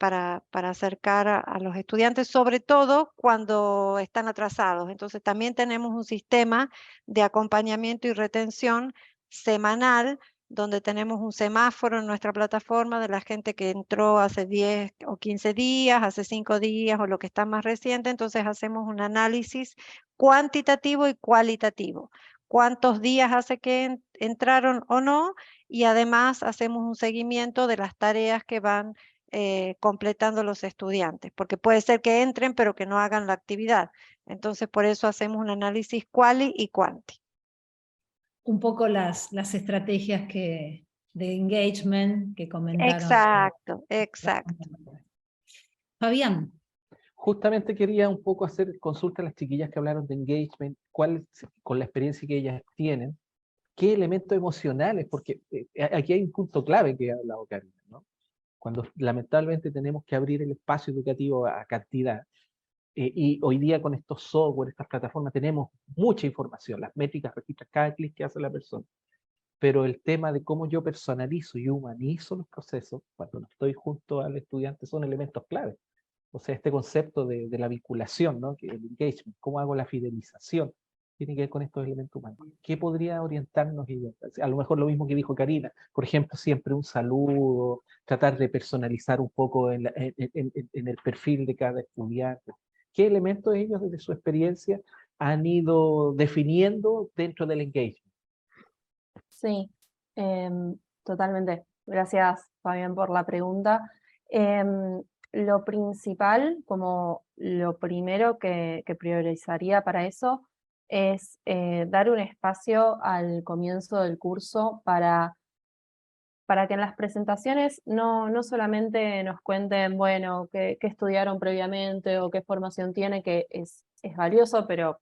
acercar a los estudiantes, sobre todo cuando están atrasados. Entonces también tenemos un sistema de acompañamiento y retención semanal donde tenemos un semáforo en nuestra plataforma de la gente que entró hace 10 o 15 días, hace 5 días o lo que está más reciente. Entonces hacemos un análisis cuantitativo y cualitativo. Cuántos días hace que entraron o no, y además hacemos un seguimiento de las tareas que van completando los estudiantes, porque puede ser que entren pero que no hagan la actividad. Entonces por eso hacemos un análisis quali y quanti. Un poco las estrategias de engagement que comentaron. Exacto, exacto. Fabián. Justamente quería un poco hacer consulta a las chiquillas que hablaron de engagement, con la experiencia que ellas tienen, qué elementos emocionales, porque aquí hay un punto clave que ha hablado Karina, ¿no? Cuando lamentablemente tenemos que abrir el espacio educativo a cantidad, y hoy día con estos software, estas plataformas, tenemos mucha información, las métricas registran cada clic que hace la persona, pero el tema de cómo yo personalizo y humanizo los procesos, cuando no estoy junto al estudiante, son elementos clave. O sea, este concepto de la vinculación, ¿no? El engagement, cómo hago la fidelización, tiene que ver con estos elementos humanos. ¿Qué podría orientarnos? A lo mejor lo mismo que dijo Karina, por ejemplo, siempre un saludo, tratar de personalizar un poco en el perfil de cada estudiante. ¿Qué elementos ellos desde su experiencia han ido definiendo dentro del engagement? Sí, totalmente. Gracias, Fabián, por la pregunta. Lo principal, como lo primero que priorizaría para eso, es dar un espacio al comienzo del curso para que en las presentaciones no solamente nos cuenten, bueno, qué estudiaron previamente o qué formación tiene, que es valioso, pero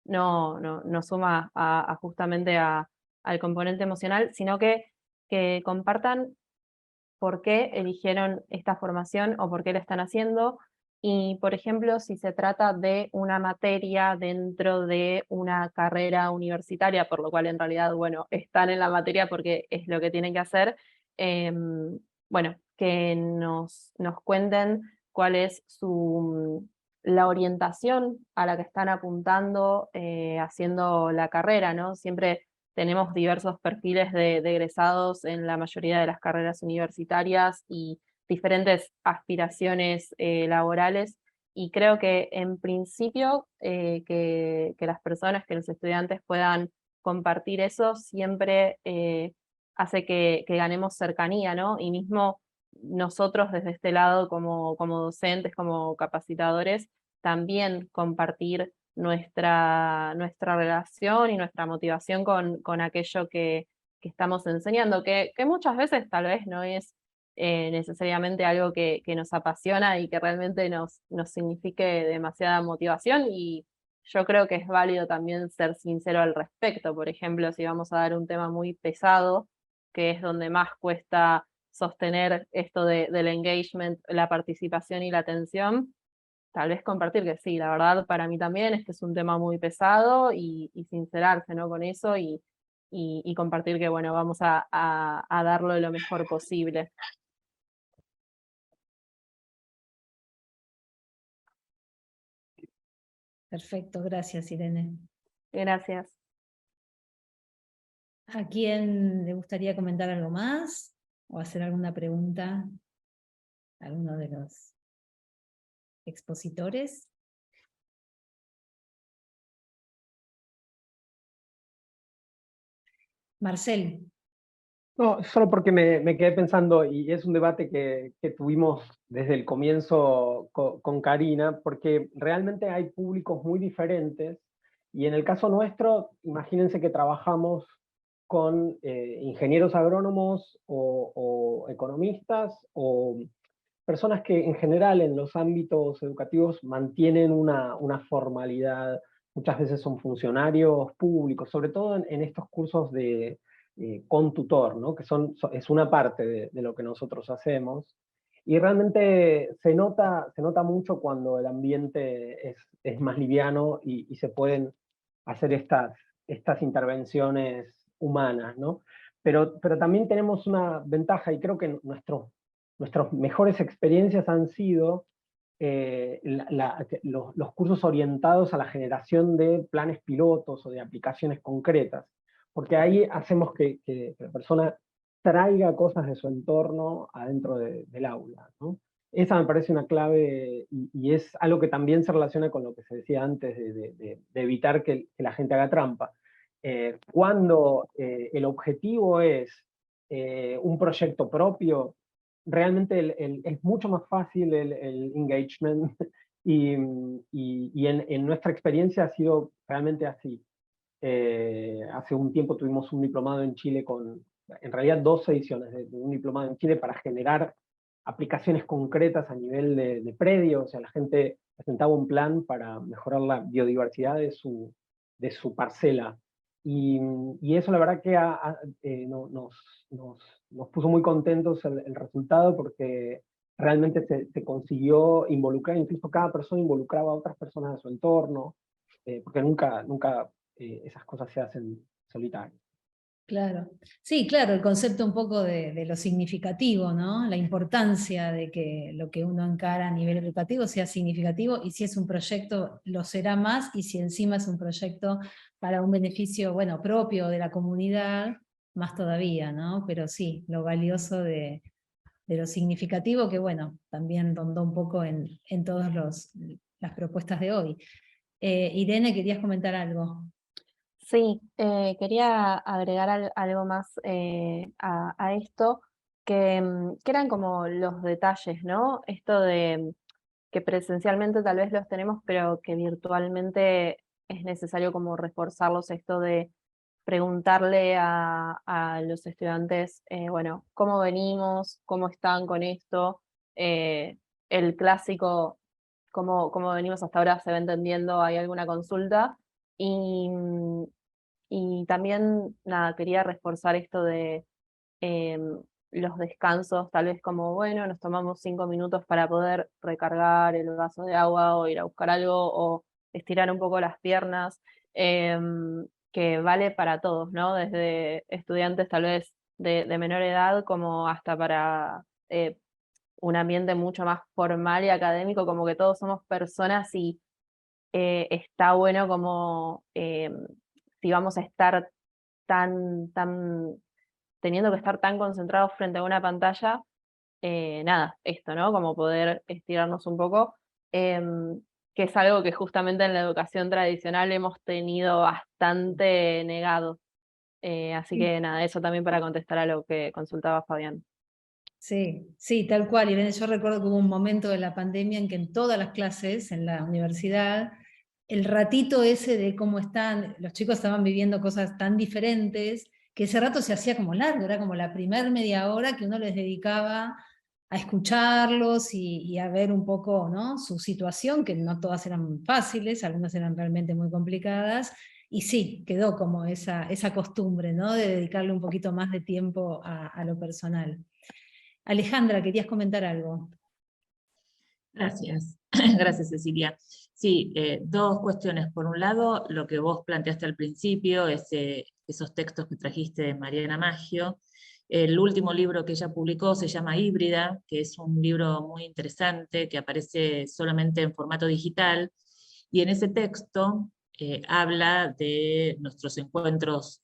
no suma justamente al componente emocional, sino que compartan por qué eligieron esta formación o por qué la están haciendo. Y, por ejemplo, si se trata de una materia dentro de una carrera universitaria, por lo cual en realidad, bueno, están en la materia porque es lo que tienen que hacer, bueno, que nos cuenten cuál es la orientación a la que están apuntando haciendo la carrera, ¿no? Siempre tenemos diversos perfiles de egresados en la mayoría de las carreras universitarias y diferentes aspiraciones laborales, y creo que en principio que las personas, que los estudiantes puedan compartir eso siempre hace que ganemos cercanía, ¿no? Y mismo nosotros desde este lado como docentes, como capacitadores, también compartir nuestra relación y nuestra motivación con aquello que estamos enseñando, que muchas veces tal vez no es necesariamente algo que nos apasiona y que realmente nos signifique demasiada motivación, y yo creo que es válido también ser sincero al respecto. Por ejemplo, si vamos a dar un tema muy pesado, que es donde más cuesta sostener esto del engagement, la participación y la atención, tal vez compartir que sí, la verdad para mí también este es un tema muy pesado, y sincerarse, ¿no? Con eso, y compartir que, bueno, vamos a darlo lo mejor posible. Perfecto, gracias, Irene. Gracias. ¿A quién le gustaría comentar algo más o hacer alguna pregunta a alguno de los expositores? Marcel. No, solo porque me quedé pensando, y es un debate que tuvimos desde el comienzo con Karina, porque realmente hay públicos muy diferentes, y en el caso nuestro, imagínense que trabajamos con ingenieros agrónomos o economistas, o personas que en general en los ámbitos educativos mantienen una formalidad, muchas veces son funcionarios públicos, sobre todo en estos cursos de con tutor, ¿no? Que es una parte de lo que nosotros hacemos, y realmente se nota mucho cuando el ambiente es más liviano y se pueden hacer estas intervenciones humanas, ¿no? Pero también tenemos una ventaja, y creo que nuestras mejores experiencias han sido los cursos orientados a la generación de planes pilotos o de aplicaciones concretas, porque ahí hacemos que la persona traiga cosas de su entorno adentro del aula, ¿no? Esa me parece una clave y es algo que también se relaciona con lo que se decía antes de evitar que la gente haga trampa. Cuando el objetivo es un proyecto propio, realmente es mucho más fácil el engagement y en nuestra experiencia ha sido realmente así. Hace un tiempo tuvimos un diplomado en Chile en realidad 2 ediciones de un diplomado en Chile para generar aplicaciones concretas a nivel de predio, o sea, la gente presentaba un plan para mejorar la biodiversidad de su parcela. Y eso la verdad que nos puso muy contentos el resultado, porque realmente se consiguió involucrar, incluso cada persona involucraba a otras personas de su entorno, porque nunca esas cosas se hacen solitarias. Claro. Sí, claro, el concepto un poco de lo significativo, ¿no? La importancia de que lo que uno encara a nivel educativo sea significativo, y si es un proyecto lo será más, y si encima es un proyecto para un beneficio, bueno, propio de la comunidad, más todavía, ¿no? Pero sí, lo valioso de lo significativo, que bueno, también rondó un poco en todas las propuestas de hoy. Irene, ¿querías comentar algo? Sí, quería agregar algo más a esto, que eran como los detalles, ¿no? Esto de que presencialmente tal vez los tenemos, pero que virtualmente es necesario como reforzarlos, esto de preguntarle a los estudiantes, bueno, cómo venimos, cómo están con esto, el clásico, cómo venimos hasta ahora, se va entendiendo, hay alguna consulta, y, y también, nada, quería reforzar esto de los descansos, tal vez como, bueno, nos tomamos 5 minutos para poder recargar el vaso de agua o ir a buscar algo o estirar un poco las piernas, que vale para todos, ¿no? Desde estudiantes tal vez de menor edad como hasta para un ambiente mucho más formal y académico, como que todos somos personas y está bueno como si vamos a estar teniendo que estar tan concentrados frente a una pantalla, nada, esto, ¿no? Como poder estirarnos un poco, que es algo que justamente en la educación tradicional hemos tenido bastante negado. Así que nada, eso también para contestar a lo que consultaba Fabián. Sí, sí, tal cual, Irene. Yo recuerdo que hubo un momento de la pandemia en que en todas las clases, en la universidad, el ratito ese de cómo están, los chicos estaban viviendo cosas tan diferentes, que ese rato se hacía como largo, era como la primer media hora que uno les dedicaba a escucharlos y a ver un poco, ¿no?, su situación, que no todas eran fáciles, algunas eran realmente muy complicadas, y sí, quedó como esa costumbre, ¿no?, de dedicarle un poquito más de tiempo a lo personal. Alejandra, ¿querías comentar algo? Gracias, gracias Cecilia. Sí, 2 cuestiones. Por un lado, lo que vos planteaste al principio, esos textos que trajiste de Mariana Maggio. El último libro que ella publicó se llama Híbrida, que es un libro muy interesante que aparece solamente en formato digital, y en ese texto habla de nuestros encuentros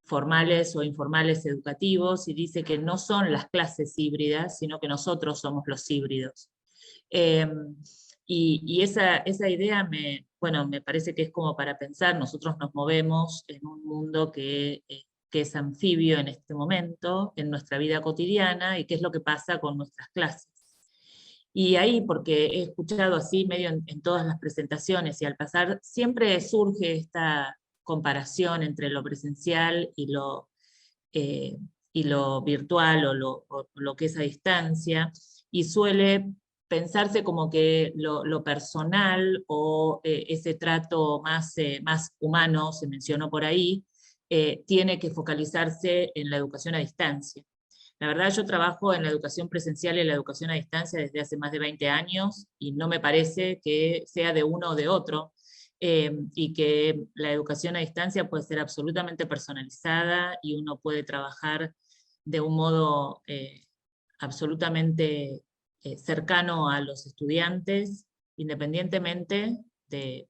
formales o informales educativos, y dice que no son las clases híbridas, sino que nosotros somos los híbridos. Y esa idea me parece que es como para pensar. Nosotros nos movemos en un mundo que es anfibio en este momento, en nuestra vida cotidiana, y qué es lo que pasa con nuestras clases. Y ahí, porque he escuchado así medio en todas las presentaciones, y al pasar siempre surge esta comparación entre lo presencial y lo virtual, o lo que es a distancia, y suele pensarse como que lo personal o ese trato más humano, se mencionó por ahí, tiene que focalizarse en la educación a distancia. La verdad, yo trabajo en la educación presencial y en la educación a distancia desde hace más de 20 años, y no me parece que sea de uno o de otro, y que la educación a distancia puede ser absolutamente personalizada, y uno puede trabajar de un modo absolutamente cercano a los estudiantes, independientemente de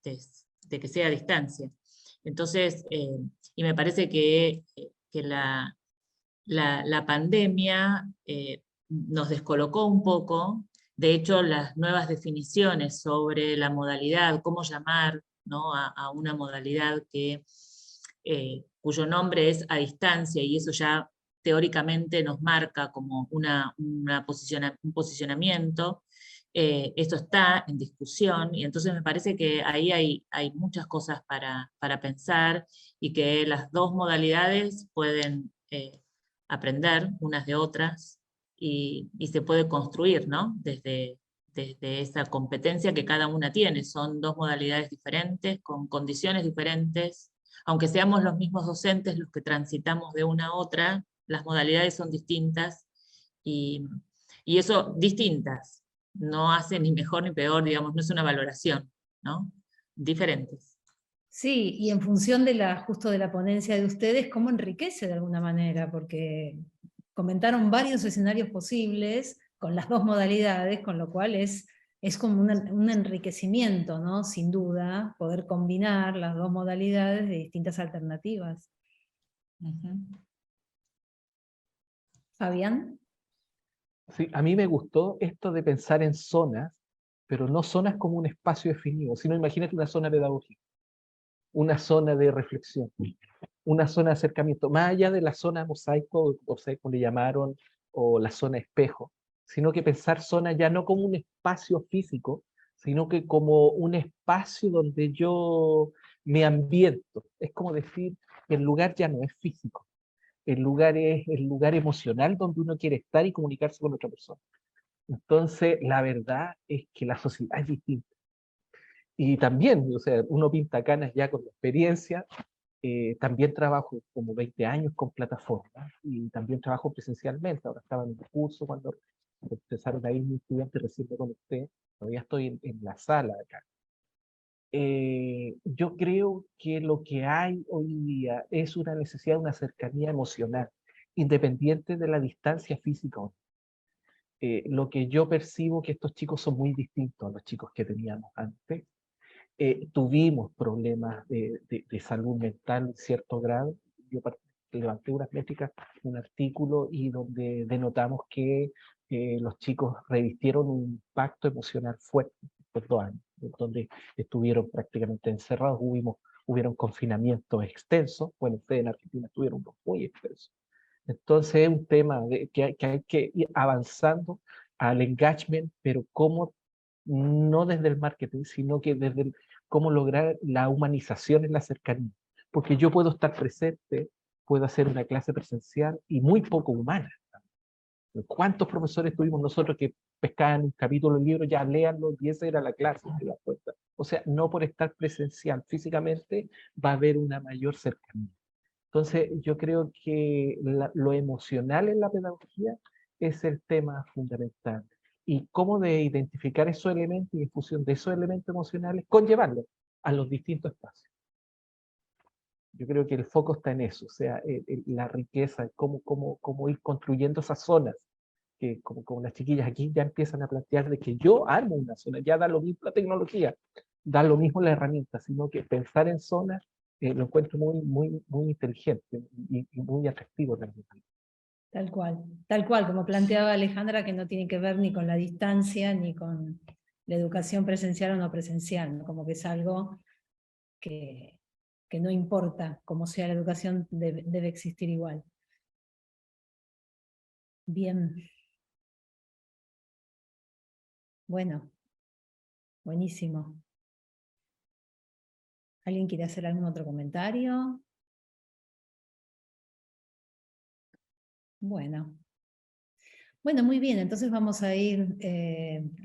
que sea a distancia. Entonces, y me parece que la pandemia nos descolocó un poco. De hecho, las nuevas definiciones sobre la modalidad, cómo llamar, ¿no?, a una modalidad cuyo nombre es a distancia, y eso ya teóricamente nos marca como un posicionamiento. Esto está en discusión, y entonces me parece que ahí hay muchas cosas para pensar, y que las dos modalidades pueden aprender unas de otras, y se puede construir, ¿no?, desde esa competencia que cada una tiene. Son dos modalidades diferentes, con condiciones diferentes. Aunque seamos los mismos docentes los que transitamos de una a otra, las modalidades son distintas, y eso, distintas, no hace ni mejor ni peor, digamos, no es una valoración, ¿no? Diferentes. Sí, y en función justo de la ponencia de ustedes, cómo enriquece de alguna manera, porque comentaron varios escenarios posibles con las dos modalidades, con lo cual es como un enriquecimiento, ¿no? Sin duda, poder combinar las dos modalidades de distintas alternativas. ¿Fabián? Sí, a mí me gustó esto de pensar en zonas, pero no zonas como un espacio definido, sino imagínate una zona pedagógica, una zona de reflexión, una zona de acercamiento, más allá de la zona mosaico, o sea, como le llamaron, o la zona espejo, sino que pensar zona ya no como un espacio físico, sino que como un espacio donde yo me ambiento. Es como decir, el lugar ya no es físico, el lugar es el lugar emocional donde uno quiere estar y comunicarse con otra persona. Entonces, la verdad es que la sociedad es distinta. Y también, o sea, uno pinta canas ya con la experiencia. También trabajo como 20 años con plataformas, y también trabajo presencialmente. Ahora estaba en un curso cuando empezaron a ir mis estudiantes, recién con usted, todavía estoy en la sala acá. Yo creo que lo que hay hoy día es una necesidad de una cercanía emocional, independiente de la distancia física. Lo que yo percibo que estos chicos son muy distintos a los chicos que teníamos antes. Tuvimos problemas de salud mental en cierto grado. Yo levanté unas métricas, un artículo, y donde denotamos que los chicos revistieron un impacto emocional fuerte por 2 años, donde estuvieron prácticamente encerrados. Hubieron confinamientos extensos. Bueno, ustedes en Argentina estuvieron muy extensos. Entonces es un tema que hay que ir avanzando al engagement, pero no desde el marketing, sino que desde cómo lograr la humanización en la cercanía. Porque yo puedo estar presente, puedo hacer una clase presencial y muy poco humana. ¿Cuántos profesores tuvimos nosotros que pescaban un capítulo del libro, ya léanlo, y esa era la clase, te das cuenta? O sea, no por estar presencial físicamente va a haber una mayor cercanía. Entonces, yo creo que lo emocional en la pedagogía es el tema fundamental. Y cómo de identificar esos elementos, y en función de esos elementos emocionales, conllevarlos a los distintos espacios. Yo creo que el foco está en eso, o sea, la riqueza, cómo ir construyendo esas zonas, que como las chiquillas aquí ya empiezan a plantear de que yo armo una zona, ya da lo mismo la tecnología, da lo mismo la herramienta, sino que pensar en zonas lo encuentro muy inteligente y muy atractivo también. Tal cual, como planteaba Alejandra, que no tiene que ver ni con la distancia, ni con la educación presencial o no presencial, ¿no? Como que es algo que no importa cómo sea la educación, debe existir igual. Bien. Bueno, buenísimo. ¿Alguien quiere hacer algún otro comentario? Bueno, muy bien, entonces vamos a ir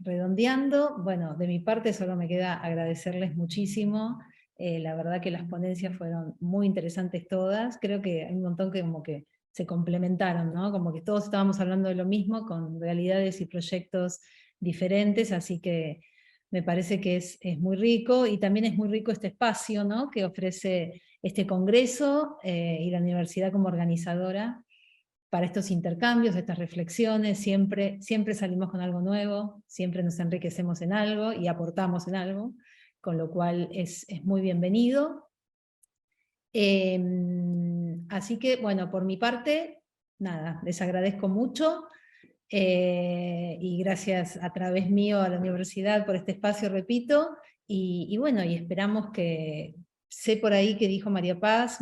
redondeando. Bueno, de mi parte solo me queda agradecerles muchísimo. La verdad que las ponencias fueron muy interesantes todas. Creo que hay un montón que como que se complementaron, ¿no? Como que todos estábamos hablando de lo mismo, con realidades y proyectos diferentes, así que me parece que es muy rico, y también es muy rico este espacio, ¿no?, que ofrece este congreso y la universidad como organizadora para estos intercambios, estas reflexiones. Siempre salimos con algo nuevo, siempre nos enriquecemos en algo y aportamos en algo, con lo cual es muy bienvenido. Así que, bueno, por mi parte, nada, les agradezco mucho. Y gracias a través mío a la universidad por este espacio, repito, y bueno, y esperamos que, sé por ahí que dijo María Paz,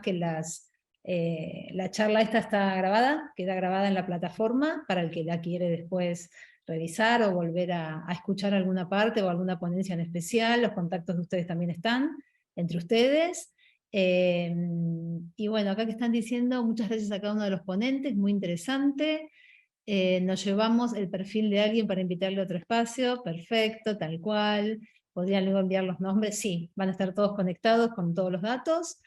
que la charla esta está grabada, queda grabada en la plataforma, para el que la quiere después revisar o volver a escuchar alguna parte o alguna ponencia en especial. Los contactos de ustedes también están entre ustedes. Y bueno, acá que están diciendo, muchas gracias a cada uno de los ponentes, muy interesante. Nos llevamos el perfil de alguien para invitarle a otro espacio, perfecto, tal cual. ¿Podrían luego enviar los nombres? Sí, van a estar todos conectados con todos los datos.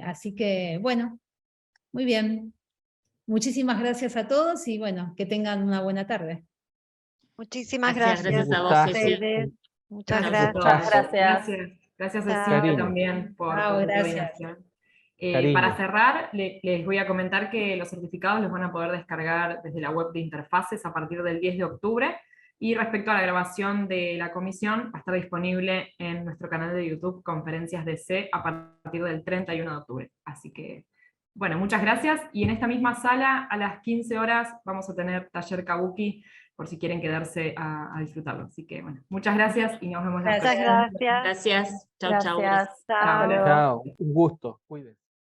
Así que, bueno, muy bien. Muchísimas gracias a todos y bueno, que tengan una buena tarde. Muchísimas Gracias, gracias gracias a a vos, gustazo. Ceci. ustedes. Muchas Un gracias. gustazo. Gracias. Gracias Chao. Cecilia también por Chao, tu gracias. coordinación. Cariño. Para cerrar, les voy a comentar que los certificados los van a poder descargar desde la web de Interfaces a partir del 10 de octubre, y respecto a la grabación de la comisión, va a estar disponible en nuestro canal de YouTube Conferencias DC a partir del 31 de octubre. Así que, bueno, muchas gracias, y en esta misma sala a las 15 horas vamos a tener taller Kabuki, por si quieren quedarse a disfrutarlo. Así que, bueno, muchas gracias y nos vemos la Muchas próxima. gracias. Gracias. Chau, chau. Gracias. Chao. Hasta luego. Chao, un gusto, cuídense.